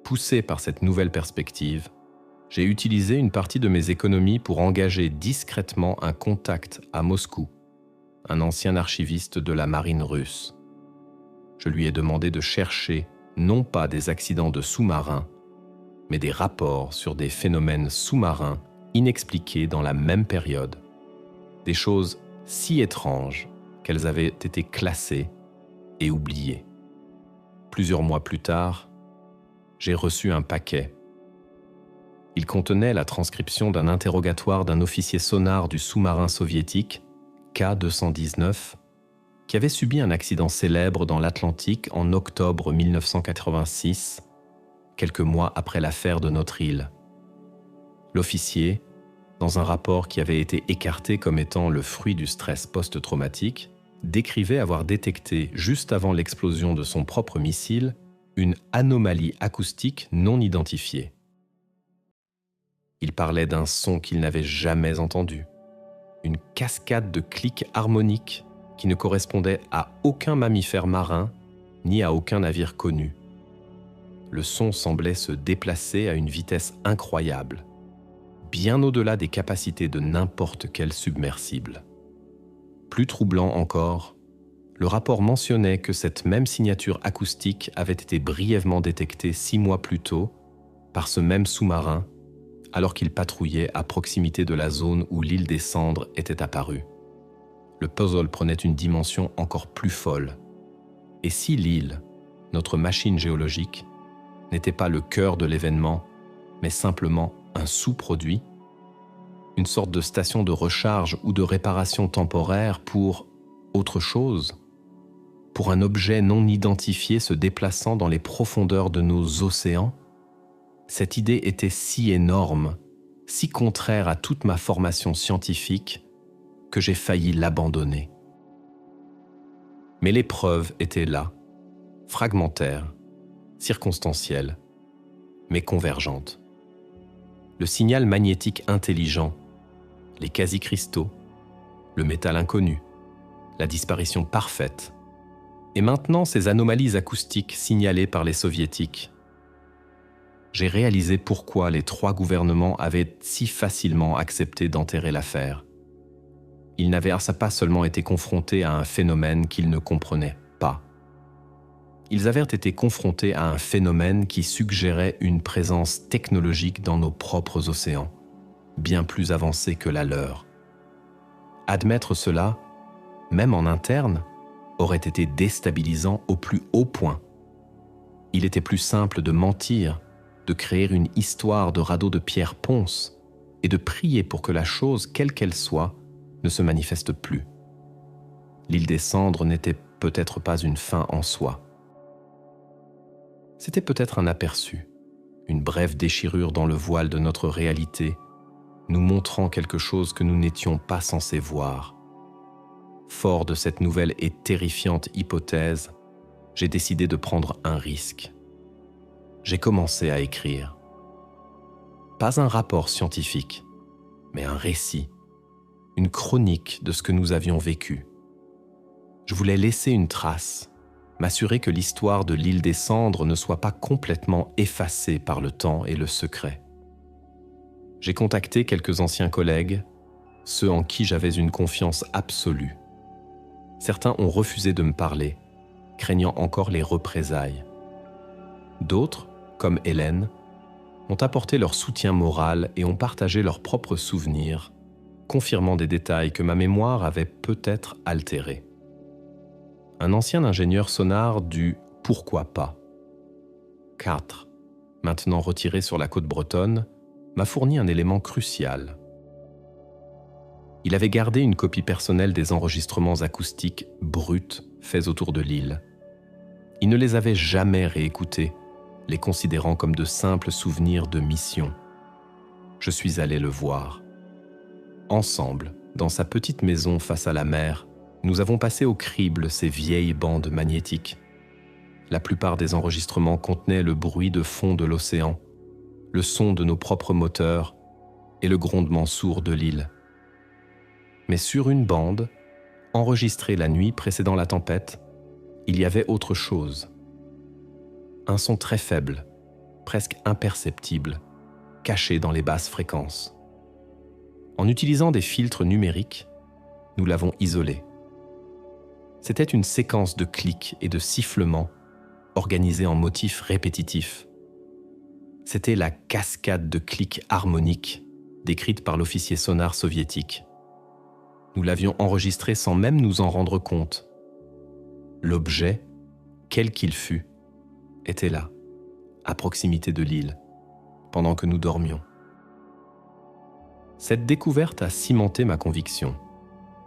Poussé par cette nouvelle perspective, j'ai utilisé une partie de mes économies pour engager discrètement un contact à Moscou, un ancien archiviste de la marine russe. Je lui ai demandé de chercher non pas des accidents de sous-marins, mais des rapports sur des phénomènes sous-marins inexpliqués dans la même période. Des choses si étranges qu'elles avaient été classées et oubliées. Plusieurs mois plus tard, j'ai reçu un paquet. Il contenait la transcription d'un interrogatoire d'un officier sonar du sous-marin soviétique, K-219, qui avait subi un accident célèbre dans l'Atlantique en octobre 1986, quelques mois après l'affaire de notre île. L'officier, dans un rapport qui avait été écarté comme étant le fruit du stress post-traumatique, décrivait avoir détecté, juste avant l'explosion de son propre missile, une anomalie acoustique non identifiée. Il parlait d'un son qu'il n'avait jamais entendu, une cascade de clics harmoniques qui ne correspondait à aucun mammifère marin ni à aucun navire connu. Le son semblait se déplacer à une vitesse incroyable, bien au-delà des capacités de n'importe quel submersible. Plus troublant encore, le rapport mentionnait que cette même signature acoustique avait été brièvement détectée 6 mois plus tôt par ce même sous-marin alors qu'il patrouillait à proximité de la zone où l'île des Cendres était apparue. Le puzzle prenait une dimension encore plus folle. Et si l'île, notre machine géologique, n'était pas le cœur de l'événement, mais simplement un sous-produit, une sorte de station de recharge ou de réparation temporaire pour autre chose, pour un objet non identifié se déplaçant dans les profondeurs de nos océans? Cette idée était si énorme, si contraire à toute ma formation scientifique, que j'ai failli l'abandonner. Mais les preuves étaient là, fragmentaires, circonstancielles, mais convergentes. Le signal magnétique intelligent, les quasi-cristaux, le métal inconnu, la disparition parfaite, et maintenant ces anomalies acoustiques signalées par les soviétiques. J'ai réalisé pourquoi les 3 gouvernements avaient si facilement accepté d'enterrer l'affaire. Ils n'avaient pas seulement été confrontés à un phénomène qu'ils ne comprenaient pas. Ils avaient été confrontés à un phénomène qui suggérait une présence technologique dans nos propres océans, bien plus avancée que la leur. Admettre cela, même en interne, aurait été déstabilisant au plus haut point. Il était plus simple de mentir, de créer une histoire de radeau de pierre ponce et de prier pour que la chose, quelle qu'elle soit, ne se manifeste plus. L'île des Cendres n'était peut-être pas une fin en soi. C'était peut-être un aperçu, une brève déchirure dans le voile de notre réalité, nous montrant quelque chose que nous n'étions pas censés voir. Fort de cette nouvelle et terrifiante hypothèse, j'ai décidé de prendre un risque. J'ai commencé à écrire. Pas un rapport scientifique, mais un récit, une chronique de ce que nous avions vécu. Je voulais laisser une trace, m'assurer que l'histoire de l'île des Cendres ne soit pas complètement effacée par le temps et le secret. J'ai contacté quelques anciens collègues, ceux en qui j'avais une confiance absolue. Certains ont refusé de me parler, craignant encore les représailles. D'autres, comme Hélène, ont apporté leur soutien moral et ont partagé leurs propres souvenirs, confirmant des détails que ma mémoire avait peut-être altérés. Un ancien ingénieur sonar du « pourquoi pas » 4, maintenant retiré sur la côte bretonne, m'a fourni un élément crucial. Il avait gardé une copie personnelle des enregistrements acoustiques bruts faits autour de l'île. Il ne les avait jamais réécoutés, les considérant comme de simples souvenirs de mission. Je suis allé le voir. Ensemble, dans sa petite maison face à la mer, nous avons passé au crible ces vieilles bandes magnétiques. La plupart des enregistrements contenaient le bruit de fond de l'océan, le son de nos propres moteurs et le grondement sourd de l'île. Mais sur une bande, enregistrée la nuit précédant la tempête, il y avait autre chose. Un son très faible, presque imperceptible, caché dans les basses fréquences. En utilisant des filtres numériques, nous l'avons isolé. C'était une séquence de clics et de sifflements organisée en motifs répétitifs. C'était la cascade de clics harmoniques décrite par l'officier sonar soviétique. Nous l'avions enregistré sans même nous en rendre compte. L'objet, quel qu'il fût, était là, à proximité de l'île, pendant que nous dormions. Cette découverte a cimenté ma conviction.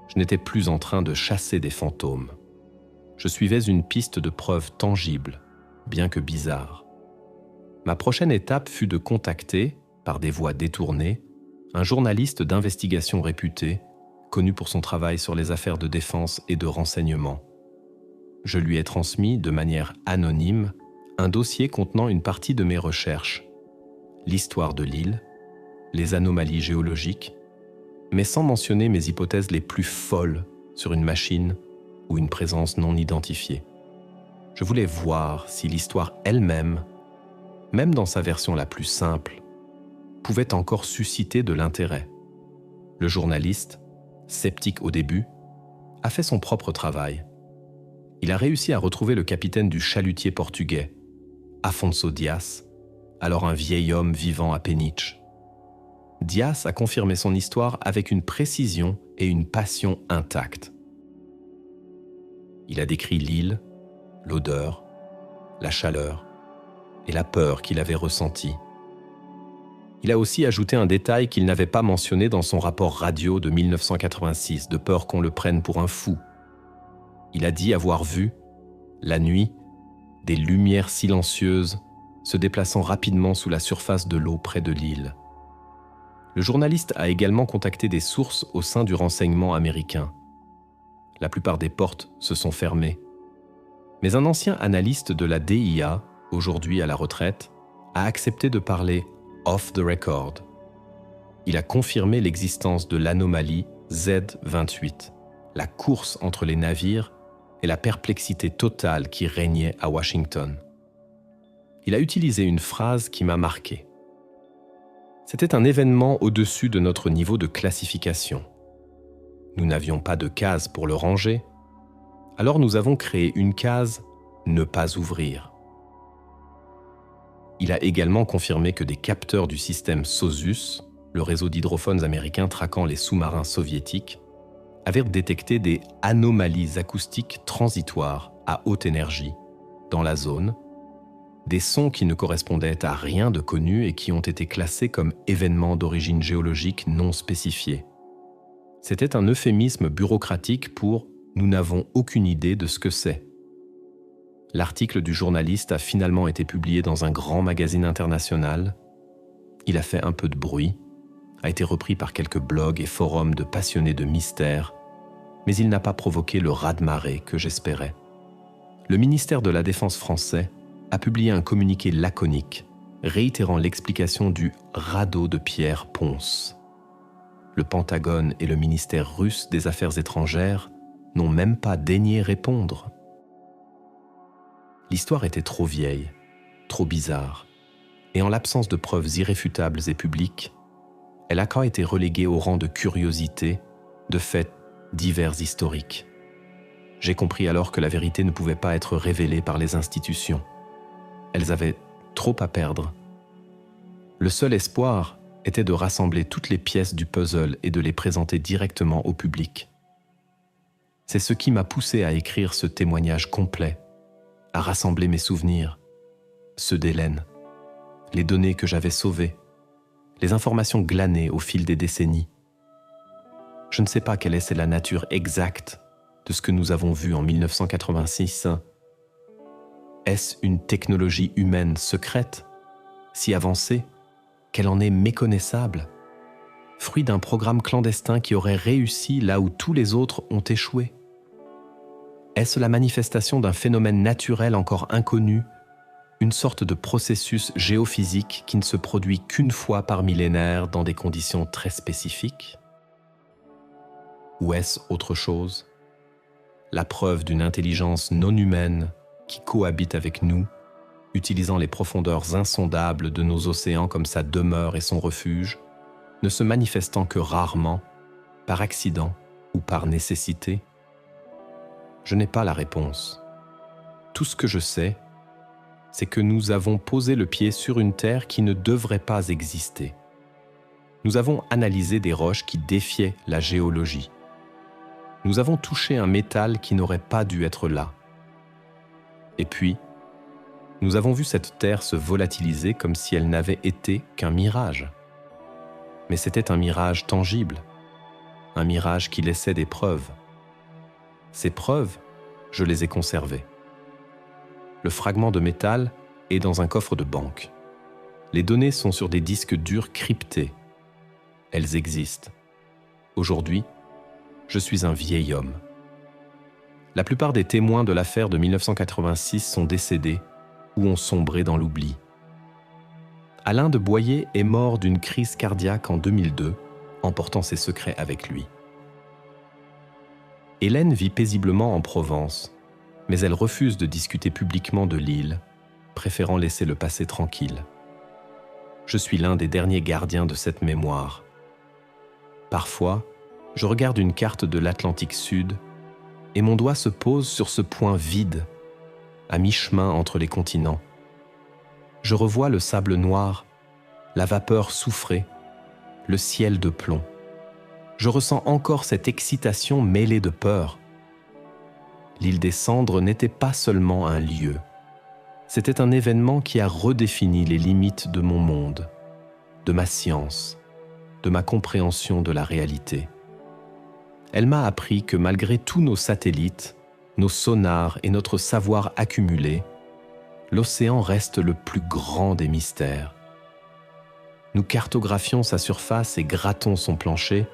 Je n'étais plus en train de chasser des fantômes. Je suivais une piste de preuves tangibles, bien que bizarre. Ma prochaine étape fut de contacter, par des voies détournées, un journaliste d'investigation réputé, connu pour son travail sur les affaires de défense et de renseignement. Je lui ai transmis, de manière anonyme, un dossier contenant une partie de mes recherches, l'histoire de l'île, les anomalies géologiques, mais sans mentionner mes hypothèses les plus folles sur une machine ou une présence non identifiée. Je voulais voir si l'histoire elle-même, même dans sa version la plus simple, pouvait encore susciter de l'intérêt. Le journaliste, sceptique au début, a fait son propre travail. Il a réussi à retrouver le capitaine du chalutier portugais, Afonso Dias, alors un vieil homme vivant à Peniche. Dias a confirmé son histoire avec une précision et une passion intactes. Il a décrit l'île, l'odeur, la chaleur et la peur qu'il avait ressentie. Il a aussi ajouté un détail qu'il n'avait pas mentionné dans son rapport radio de 1986, de peur qu'on le prenne pour un fou. Il a dit avoir vu, la nuit, des lumières silencieuses se déplaçant rapidement sous la surface de l'eau près de l'île. Le journaliste a également contacté des sources au sein du renseignement américain. La plupart des portes se sont fermées. Mais un ancien analyste de la DIA, aujourd'hui à la retraite, a accepté de parler off the record. Il a confirmé l'existence de l'anomalie Z28, la course entre les navires et la perplexité totale qui régnait à Washington. Il a utilisé une phrase qui m'a marqué. C'était un événement au-dessus de notre niveau de classification. Nous n'avions pas de case pour le ranger, alors nous avons créé une case « Ne pas ouvrir ». Il a également confirmé que des capteurs du système Soyuz, le réseau d'hydrophones américains traquant les sous-marins soviétiques, avaient détecté des anomalies acoustiques transitoires à haute énergie dans la zone, des sons qui ne correspondaient à rien de connu et qui ont été classés comme événements d'origine géologique non spécifiés. C'était un euphémisme bureaucratique pour « nous n'avons aucune idée de ce que c'est ». L'article du journaliste a finalement été publié dans un grand magazine international. Il a fait un peu de bruit, a été repris par quelques blogs et forums de passionnés de mystères, mais il n'a pas provoqué le raz-de-marée que j'espérais. Le ministère de la Défense français a publié un communiqué laconique, réitérant l'explication du radeau de Pierre Ponce. Le Pentagone et le ministère russe des Affaires étrangères n'ont même pas daigné répondre. L'histoire était trop vieille, trop bizarre, et en l'absence de preuves irréfutables et publiques, elle a encore été reléguée au rang de curiosité, de faits divers historiques. J'ai compris alors que la vérité ne pouvait pas être révélée par les institutions. Elles avaient trop à perdre. Le seul espoir était de rassembler toutes les pièces du puzzle et de les présenter directement au public. C'est ce qui m'a poussé à écrire ce témoignage complet, à rassembler mes souvenirs, ceux d'Hélène, les données que j'avais sauvées, les informations glanées au fil des décennies. Je ne sais pas quelle est la nature exacte de ce que nous avons vu en 1986. Est-ce une technologie humaine secrète, si avancée, qu'elle en est méconnaissable, fruit d'un programme clandestin qui aurait réussi là où tous les autres ont échoué? Est-ce la manifestation d'un phénomène naturel encore inconnu, une sorte de processus géophysique qui ne se produit qu'une fois par millénaire dans des conditions très spécifiques? Ou est-ce autre chose? La preuve d'une intelligence non humaine qui cohabite avec nous, utilisant les profondeurs insondables de nos océans comme sa demeure et son refuge, ne se manifestant que rarement, par accident ou par nécessité? Je n'ai pas la réponse. Tout ce que je sais, c'est que nous avons posé le pied sur une terre qui ne devrait pas exister. Nous avons analysé des roches qui défiaient la géologie. Nous avons touché un métal qui n'aurait pas dû être là. Et puis, nous avons vu cette terre se volatiliser comme si elle n'avait été qu'un mirage. Mais c'était un mirage tangible, un mirage qui laissait des preuves. Ces preuves, je les ai conservées. Le fragment de métal est dans un coffre de banque. Les données sont sur des disques durs cryptés. Elles existent. Aujourd'hui, Je suis un vieil homme. La plupart des témoins de l'affaire de 1986 sont décédés ou ont sombré dans l'oubli. Alain de Boyer est mort d'une crise cardiaque en 2002, emportant ses secrets avec lui. Hélène vit paisiblement en Provence, mais elle refuse de discuter publiquement de l'île, préférant laisser le passé tranquille. Je suis l'un des derniers gardiens de cette mémoire. Parfois, je regarde une carte de l'Atlantique Sud et mon doigt se pose sur ce point vide, à mi-chemin entre les continents. Je revois le sable noir, la vapeur soufrée, le ciel de plomb. Je ressens encore cette excitation mêlée de peur. L'île des Cendres n'était pas seulement un lieu. C'était un événement qui a redéfini les limites de mon monde, de ma science, de ma compréhension de la réalité. Elle m'a appris que malgré tous nos satellites, nos sonars et notre savoir accumulé, l'océan reste le plus grand des mystères. Nous cartographions sa surface et grattons son plancher,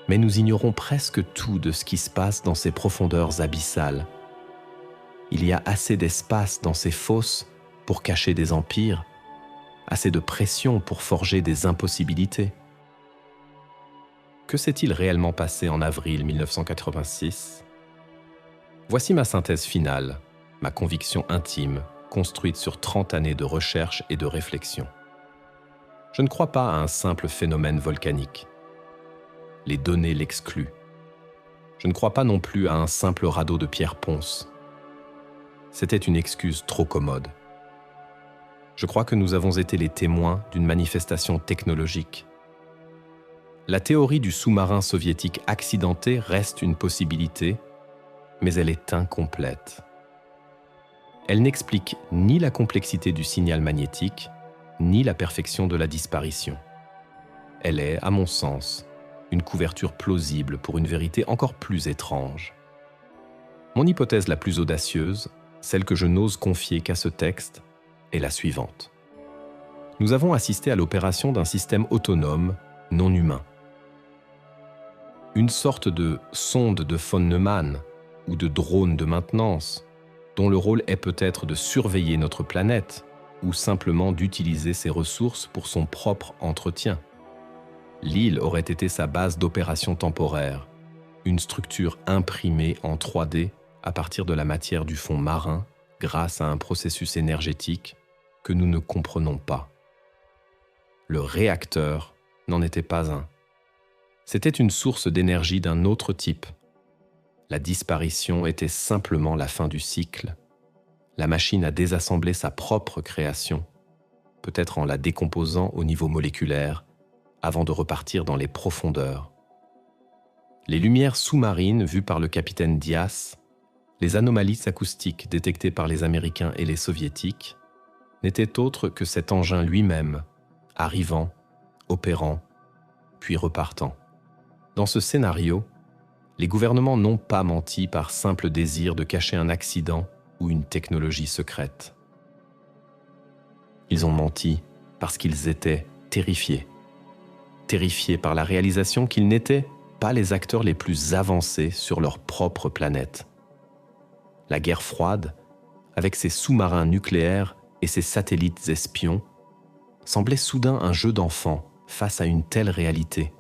mais nous ignorons presque tout de ce qui se passe dans ses profondeurs abyssales. Il y a assez d'espace dans ces fosses pour cacher des empires, assez de pression pour forger des impossibilités. Que s'est-il réellement passé en avril 1986 ? Voici ma synthèse finale, ma conviction intime, construite sur 30 années de recherche et de réflexion. Je ne crois pas à un simple phénomène volcanique. Les données l'excluent. Je ne crois pas non plus à un simple radeau de pierre ponce. C'était une excuse trop commode. Je crois que nous avons été les témoins d'une manifestation technologique. La théorie du sous-marin soviétique accidenté reste une possibilité, mais elle est incomplète. Elle n'explique ni la complexité du signal magnétique, ni la perfection de la disparition. Elle est, à mon sens, une couverture plausible pour une vérité encore plus étrange. Mon hypothèse la plus audacieuse, celle que je n'ose confier qu'à ce texte, est la suivante. Nous avons assisté à l'opération d'un système autonome, non humain. Une sorte de sonde de von Neumann ou de drone de maintenance, dont le rôle est peut-être de surveiller notre planète ou simplement d'utiliser ses ressources pour son propre entretien. L'île aurait été sa base d'opération temporaire, une structure imprimée en 3D à partir de la matière du fond marin grâce à un processus énergétique que nous ne comprenons pas. Le réacteur n'en était pas un. C'était une source d'énergie d'un autre type. La disparition était simplement la fin du cycle. La machine a désassemblé sa propre création, peut-être en la décomposant au niveau moléculaire, avant de repartir dans les profondeurs. Les lumières sous-marines vues par le capitaine Dias, les anomalies acoustiques détectées par les Américains et les Soviétiques, n'étaient autres que cet engin lui-même, arrivant, opérant, puis repartant. Dans ce scénario, les gouvernements n'ont pas menti par simple désir de cacher un accident ou une technologie secrète. Ils ont menti parce qu'ils étaient terrifiés. Terrifiés par la réalisation qu'ils n'étaient pas les acteurs les plus avancés sur leur propre planète. La guerre froide, avec ses sous-marins nucléaires et ses satellites espions, semblait soudain un jeu d'enfant face à une telle réalité.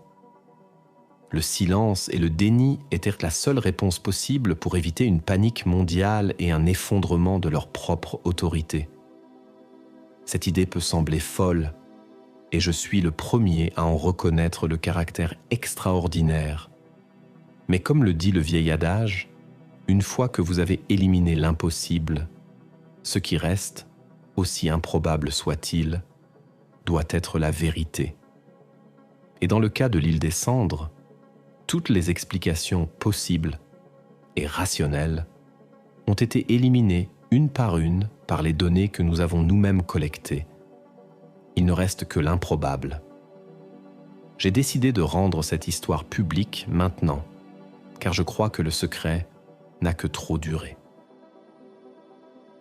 Le silence et le déni étaient la seule réponse possible pour éviter une panique mondiale et un effondrement de leur propre autorité. Cette idée peut sembler folle, et je suis le premier à en reconnaître le caractère extraordinaire. Mais comme le dit le vieil adage, une fois que vous avez éliminé l'impossible, ce qui reste, aussi improbable soit-il, doit être la vérité. Et dans le cas de l'île des Cendres, toutes les explications possibles et rationnelles ont été éliminées une par les données que nous avons nous-mêmes collectées. Il ne reste que l'improbable. J'ai décidé de rendre cette histoire publique maintenant, car je crois que le secret n'a que trop duré.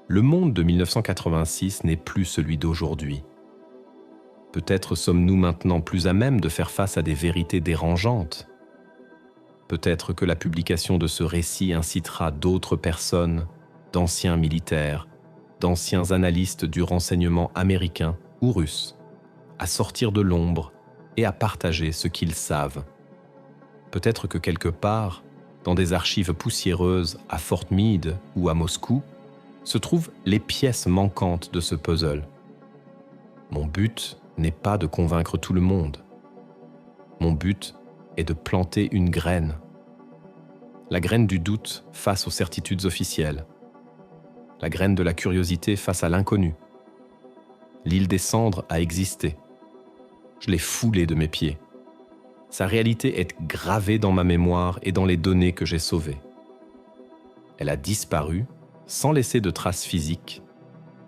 Le monde de 1986 n'est plus celui d'aujourd'hui. Peut-être sommes-nous maintenant plus à même de faire face à des vérités dérangeantes. Peut-être que la publication de ce récit incitera d'autres personnes, d'anciens militaires, d'anciens analystes du renseignement américain ou russe, à sortir de l'ombre et à partager ce qu'ils savent. Peut-être que quelque part, dans des archives poussiéreuses à Fort Meade ou à Moscou, se trouvent les pièces manquantes de ce puzzle. Mon but n'est pas de convaincre tout le monde. Mon but est de planter une graine. La graine du doute face aux certitudes officielles. La graine de la curiosité face à l'inconnu. L'île des Cendres a existé. Je l'ai foulée de mes pieds. Sa réalité est gravée dans ma mémoire et dans les données que j'ai sauvées. Elle a disparu sans laisser de traces physiques,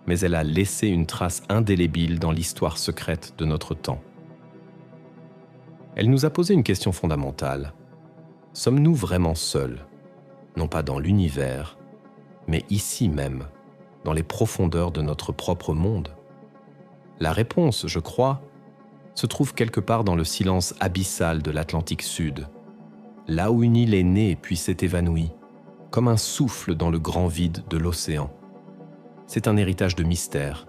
mais elle a laissé une trace indélébile dans l'histoire secrète de notre temps. Elle nous a posé une question fondamentale. Sommes-nous vraiment seuls, non pas dans l'univers, mais ici même, dans les profondeurs de notre propre monde? La réponse, je crois, se trouve quelque part dans le silence abyssal de l'Atlantique Sud, là où une île est née puis s'est évanouie, comme un souffle dans le grand vide de l'océan. C'est un héritage de mystère,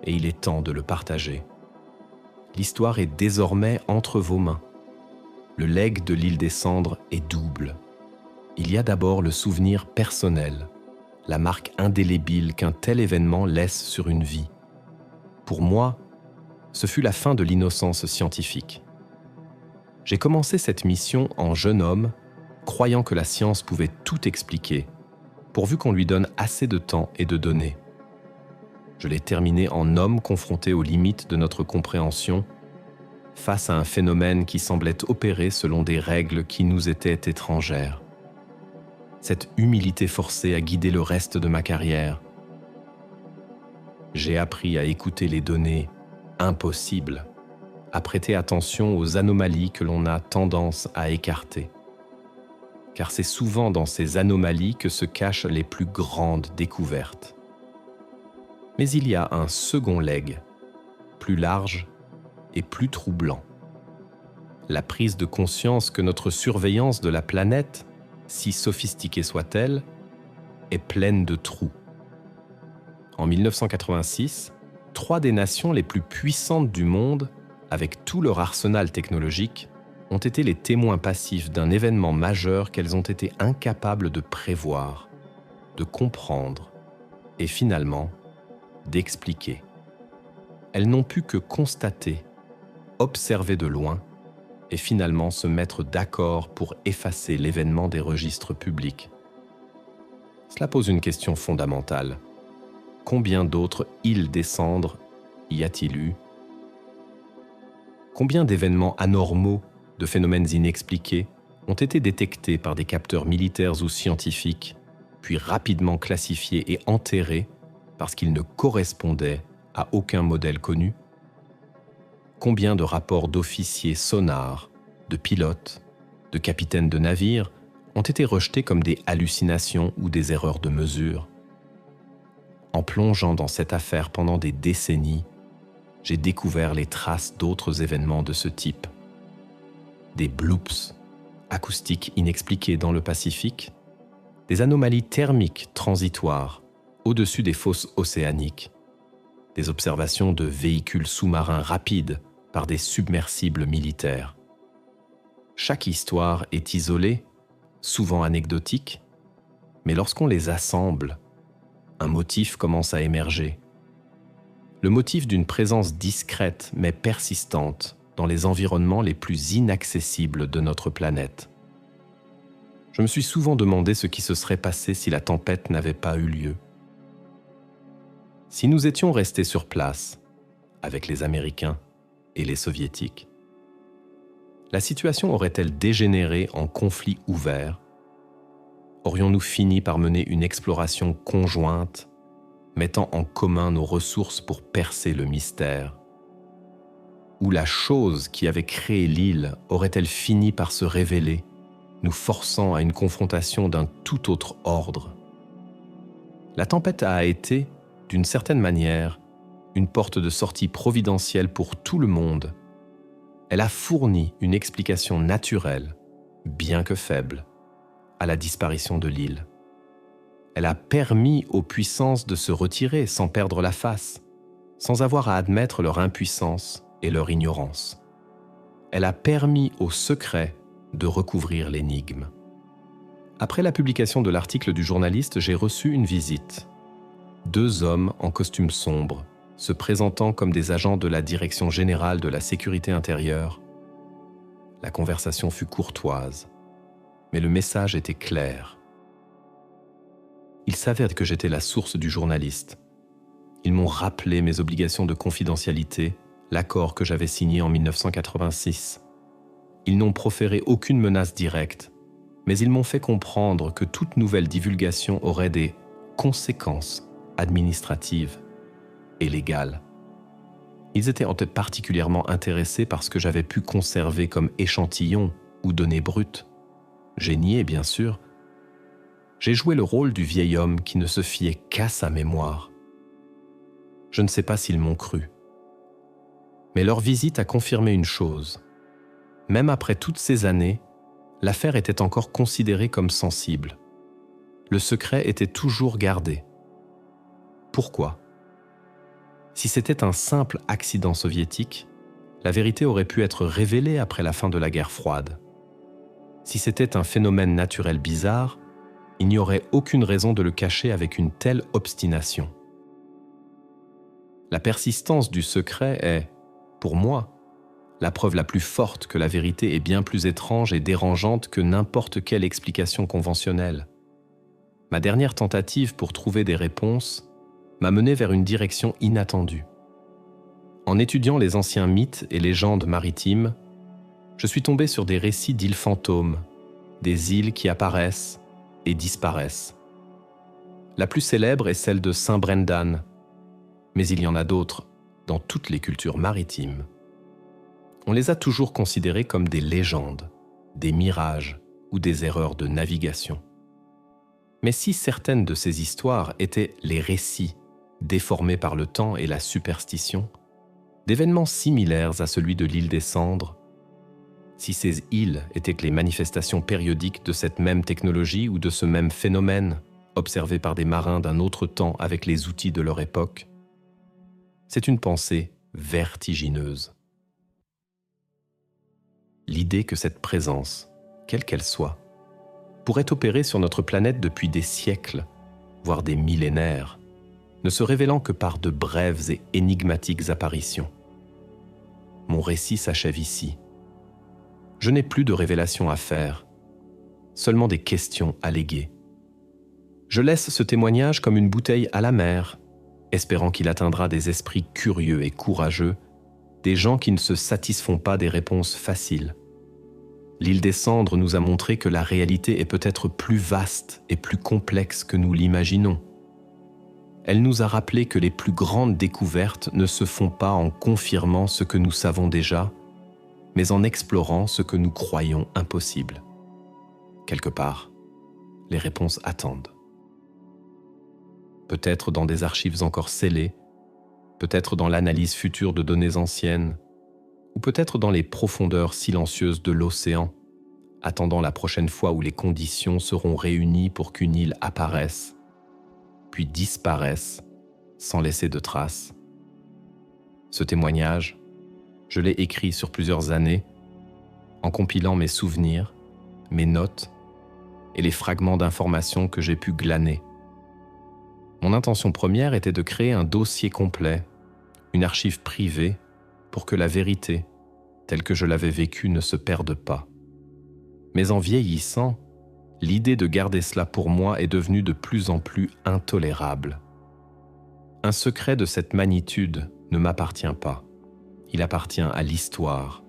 et il est temps de le partager. L'histoire est désormais entre vos mains. Le legs de l'île des Cendres est double. Il y a d'abord le souvenir personnel, la marque indélébile qu'un tel événement laisse sur une vie. Pour moi, ce fut la fin de l'innocence scientifique. J'ai commencé cette mission en jeune homme, croyant que la science pouvait tout expliquer, pourvu qu'on lui donne assez de temps et de données. Je l'ai terminé en homme confronté aux limites de notre compréhension, face à un phénomène qui semblait opérer selon des règles qui nous étaient étrangères. Cette humilité forcée a guidé le reste de ma carrière. J'ai appris à écouter les données impossibles, à prêter attention aux anomalies que l'on a tendance à écarter. Car c'est souvent dans ces anomalies que se cachent les plus grandes découvertes. Mais il y a un second legs, plus large et plus troublant. La prise de conscience que notre surveillance de la planète, si sophistiquée soit-elle, est pleine de trous. En 1986, 3 des nations les plus puissantes du monde, avec tout leur arsenal technologique, ont été les témoins passifs d'un événement majeur qu'elles ont été incapables de prévoir, de comprendre et finalement d'expliquer. Elles n'ont pu que constater, observer de loin et finalement se mettre d'accord pour effacer l'événement des registres publics. Cela pose une question fondamentale. Combien d'autres îles des Cendres y a-t-il eu? Combien d'événements anormaux, de phénomènes inexpliqués, ont été détectés par des capteurs militaires ou scientifiques, puis rapidement classifiés et enterrés parce qu'ils ne correspondaient à aucun modèle connu? Combien de rapports d'officiers sonars, de pilotes, de capitaines de navires ont été rejetés comme des hallucinations ou des erreurs de mesure? En plongeant dans cette affaire pendant des décennies, j'ai découvert les traces d'autres événements de ce type. Des bloops, acoustiques inexpliquées dans le Pacifique, des anomalies thermiques transitoires au-dessus des fosses océaniques, des observations de véhicules sous-marins rapides par des submersibles militaires. Chaque histoire est isolée, souvent anecdotique, mais lorsqu'on les assemble, un motif commence à émerger. Le motif d'une présence discrète mais persistante dans les environnements les plus inaccessibles de notre planète. Je me suis souvent demandé ce qui se serait passé si la tempête n'avait pas eu lieu. Si nous étions restés sur place, avec les Américains et les Soviétiques, la situation aurait-elle dégénéré en conflit ouvert? Aurions-nous fini par mener une exploration conjointe, mettant en commun nos ressources pour percer le mystère? Ou la chose qui avait créé l'île aurait-elle fini par se révéler, nous forçant à une confrontation d'un tout autre ordre? La tempête a été, d'une certaine manière, une porte de sortie providentielle pour tout le monde. Elle a fourni une explication naturelle, bien que faible, à la disparition de l'île. Elle a permis aux puissances de se retirer sans perdre la face, sans avoir à admettre leur impuissance et leur ignorance. Elle a permis aux secrets de recouvrir l'énigme. Après la publication de l'article du journaliste, j'ai reçu une visite. 2 hommes en costume sombre, se présentant comme des agents de la Direction générale de la sécurité intérieure. La conversation fut courtoise, mais le message était clair. Ils savaient que j'étais la source du journaliste. Ils m'ont rappelé mes obligations de confidentialité, l'accord que j'avais signé en 1986. Ils n'ont proféré aucune menace directe, mais ils m'ont fait comprendre que toute nouvelle divulgation aurait des conséquences administratives et légales. Ils étaient particulièrement intéressés par ce que j'avais pu conserver comme échantillon ou données brutes. J'ai nié, bien sûr. J'ai joué le rôle du vieil homme qui ne se fiait qu'à sa mémoire. Je ne sais pas s'ils m'ont cru. Mais leur visite a confirmé une chose. Même après toutes ces années, l'affaire était encore considérée comme sensible. Le secret était toujours gardé. Pourquoi ? Si c'était un simple accident soviétique, la vérité aurait pu être révélée après la fin de la guerre froide. Si c'était un phénomène naturel bizarre, il n'y aurait aucune raison de le cacher avec une telle obstination. La persistance du secret est, pour moi, la preuve la plus forte que la vérité est bien plus étrange et dérangeante que n'importe quelle explication conventionnelle. Ma dernière tentative pour trouver des réponses m'a mené vers une direction inattendue. En étudiant les anciens mythes et légendes maritimes, je suis tombé sur des récits d'îles fantômes, des îles qui apparaissent et disparaissent. La plus célèbre est celle de Saint Brendan, mais il y en a d'autres dans toutes les cultures maritimes. On les a toujours considérées comme des légendes, des mirages ou des erreurs de navigation. Mais si certaines de ces histoires étaient les récits déformés par le temps et la superstition, d'événements similaires à celui de l'île des Cendres, si ces îles étaient que les manifestations périodiques de cette même technologie ou de ce même phénomène, observé par des marins d'un autre temps avec les outils de leur époque, c'est une pensée vertigineuse. L'idée que cette présence, quelle qu'elle soit, pourrait opérer sur notre planète depuis des siècles, voire des millénaires, ne se révélant que par de brèves et énigmatiques apparitions. Mon récit s'achève ici. Je n'ai plus de révélations à faire, seulement des questions alléguées. Je laisse ce témoignage comme une bouteille à la mer, espérant qu'il atteindra des esprits curieux et courageux, des gens qui ne se satisfont pas des réponses faciles. L'île des Cendres nous a montré que la réalité est peut-être plus vaste et plus complexe que nous l'imaginons. Elle nous a rappelé que les plus grandes découvertes ne se font pas en confirmant ce que nous savons déjà, mais en explorant ce que nous croyons impossible. Quelque part, les réponses attendent. Peut-être dans des archives encore scellées, peut-être dans l'analyse future de données anciennes, ou peut-être dans les profondeurs silencieuses de l'océan, attendant la prochaine fois où les conditions seront réunies pour qu'une île apparaisse, puis disparaisse sans laisser de traces. Ce témoignage, je l'ai écrit sur plusieurs années, en compilant mes souvenirs, mes notes et les fragments d'informations que j'ai pu glaner. Mon intention première était de créer un dossier complet, une archive privée, pour que la vérité, telle que je l'avais vécue, ne se perde pas. Mais en vieillissant, l'idée de garder cela pour moi est devenue de plus en plus intolérable. Un secret de cette magnitude ne m'appartient pas. Il appartient à l'histoire.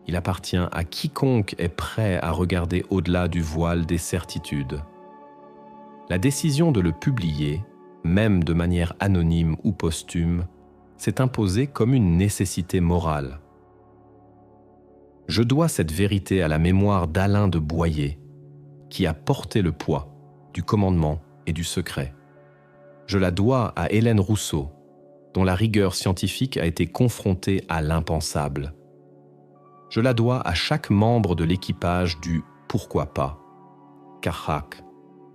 Il appartient à quiconque est prêt à regarder au-delà du voile des certitudes. La décision de le publier, même de manière anonyme ou posthume, s'est imposée comme une nécessité morale. Je dois cette vérité à la mémoire d'Alain de Boyer, qui a porté le poids du commandement et du secret. Je la dois à Hélène Rousseau, dont la rigueur scientifique a été confrontée à l'impensable. Je la dois à chaque membre de l'équipage du pourquoi pas, Karhak,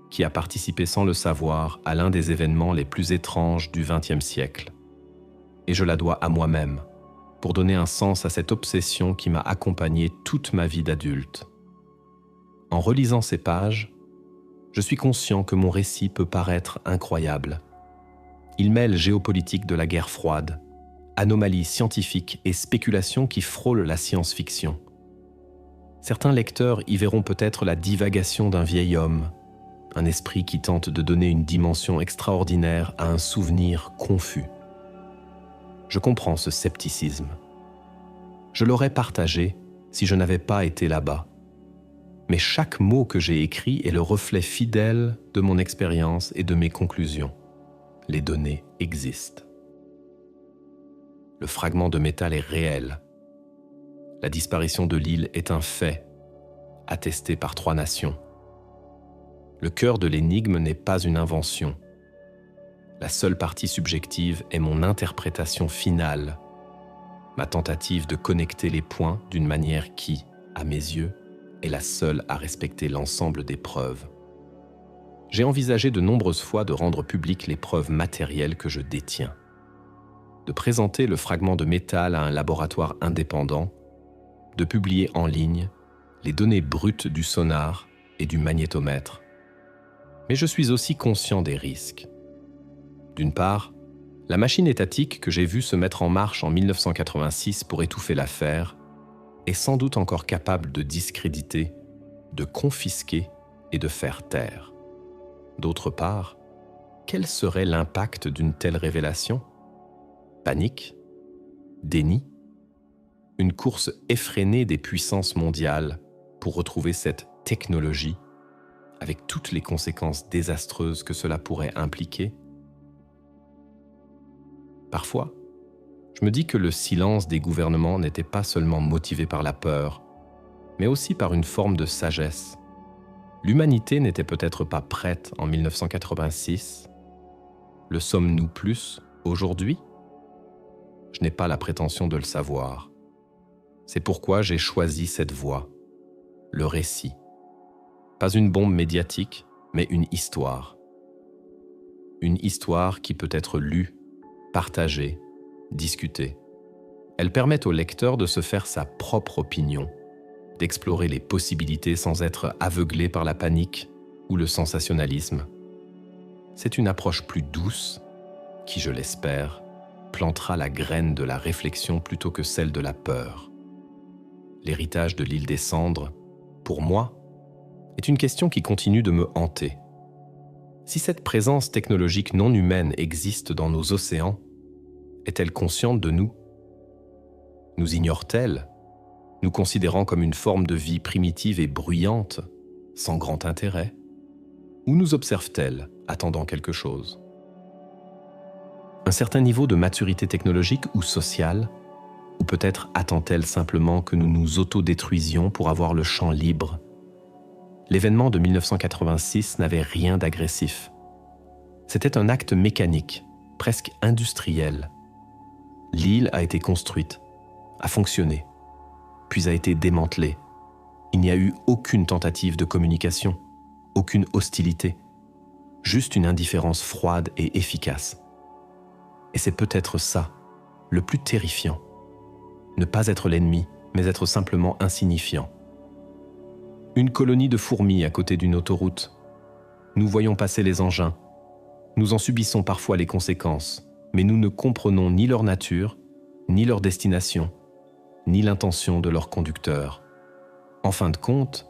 qui a participé sans le savoir à l'un des événements les plus étranges du XXe siècle. Et je la dois à moi-même, pour donner un sens à cette obsession qui m'a accompagné toute ma vie d'adulte. En relisant ces pages, je suis conscient que mon récit peut paraître incroyable. Il mêle géopolitique de la guerre froide, anomalies scientifiques et spéculations qui frôlent la science-fiction. Certains lecteurs y verront peut-être la divagation d'un vieil homme, un esprit qui tente de donner une dimension extraordinaire à un souvenir confus. Je comprends ce scepticisme. Je l'aurais partagé si je n'avais pas été là-bas. Mais chaque mot que j'ai écrit est le reflet fidèle de mon expérience et de mes conclusions. Les données existent. Le fragment de métal est réel. La disparition de l'île est un fait, attesté par 3 nations. Le cœur de l'énigme n'est pas une invention. La seule partie subjective est mon interprétation finale, ma tentative de connecter les points d'une manière qui, à mes yeux, est la seule à respecter l'ensemble des preuves. J'ai envisagé de nombreuses fois de rendre publiques les preuves matérielles que je détiens, de présenter le fragment de métal à un laboratoire indépendant, de publier en ligne les données brutes du sonar et du magnétomètre. Mais je suis aussi conscient des risques. D'une part, la machine étatique que j'ai vue se mettre en marche en 1986 pour étouffer l'affaire est sans doute encore capable de discréditer, de confisquer et de faire taire. D'autre part, quel serait l'impact d'une telle révélation ? Panique ? Déni ? Une course effrénée des puissances mondiales pour retrouver cette technologie, avec toutes les conséquences désastreuses que cela pourrait impliquer ? Parfois, je me dis que le silence des gouvernements n'était pas seulement motivé par la peur, mais aussi par une forme de sagesse. L'humanité n'était peut-être pas prête en 1986. Le sommes-nous plus aujourd'hui ? Je n'ai pas la prétention de le savoir. C'est pourquoi j'ai choisi cette voie, le récit. Pas une bombe médiatique, mais une histoire. Une histoire qui peut être lue, partagée, discutée. Elle permet au lecteur de se faire sa propre opinion, d'explorer les possibilités sans être aveuglé par la panique ou le sensationnalisme. C'est une approche plus douce qui, je l'espère, plantera la graine de la réflexion plutôt que celle de la peur. L'héritage de l'île des Cendres, pour moi, est une question qui continue de me hanter. Si cette présence technologique non humaine existe dans nos océans, est-elle consciente de nous ? Nous ignore-t-elle, nous considérant comme une forme de vie primitive et bruyante, sans grand intérêt ? Ou nous observe-t-elle, attendant quelque chose ? Un certain niveau de maturité technologique ou sociale, ou peut-être attend-elle simplement que nous nous autodétruisions pour avoir le champ libre ? L'événement de 1986 n'avait rien d'agressif. C'était un acte mécanique, presque industriel. L'île a été construite, a fonctionné, puis a été démantelée. Il n'y a eu aucune tentative de communication, aucune hostilité, juste une indifférence froide et efficace. Et c'est peut-être ça, le plus terrifiant. Ne pas être l'ennemi, mais être simplement insignifiant. Une colonie de fourmis à côté d'une autoroute. Nous voyons passer les engins. Nous en subissons parfois les conséquences, mais nous ne comprenons ni leur nature, ni leur destination, ni l'intention de leur conducteur. En fin de compte,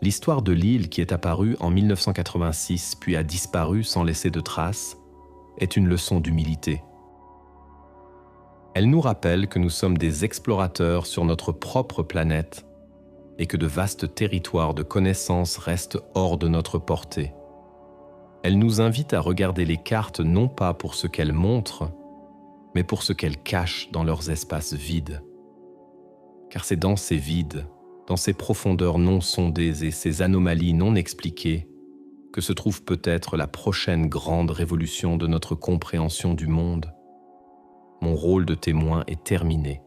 l'histoire de l'île qui est apparue en 1986 puis a disparu sans laisser de traces est une leçon d'humilité. Elle nous rappelle que nous sommes des explorateurs sur notre propre planète et que de vastes territoires de connaissances restent hors de notre portée. Elle nous invite à regarder les cartes non pas pour ce qu'elles montrent, mais pour ce qu'elles cachent dans leurs espaces vides. Car c'est dans ces vides, dans ces profondeurs non sondées et ces anomalies non expliquées, que se trouve peut-être la prochaine grande révolution de notre compréhension du monde. Mon rôle de témoin est terminé.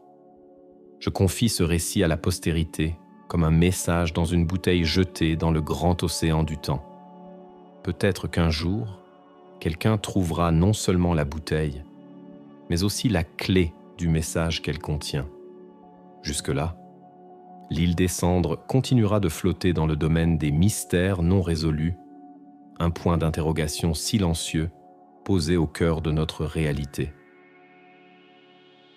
Je confie ce récit à la postérité comme un message dans une bouteille jetée dans le grand océan du temps. Peut-être qu'un jour, quelqu'un trouvera non seulement la bouteille, mais aussi la clé du message qu'elle contient. Jusque-là, l'île des Cendres continuera de flotter dans le domaine des mystères non résolus, un point d'interrogation silencieux posé au cœur de notre réalité.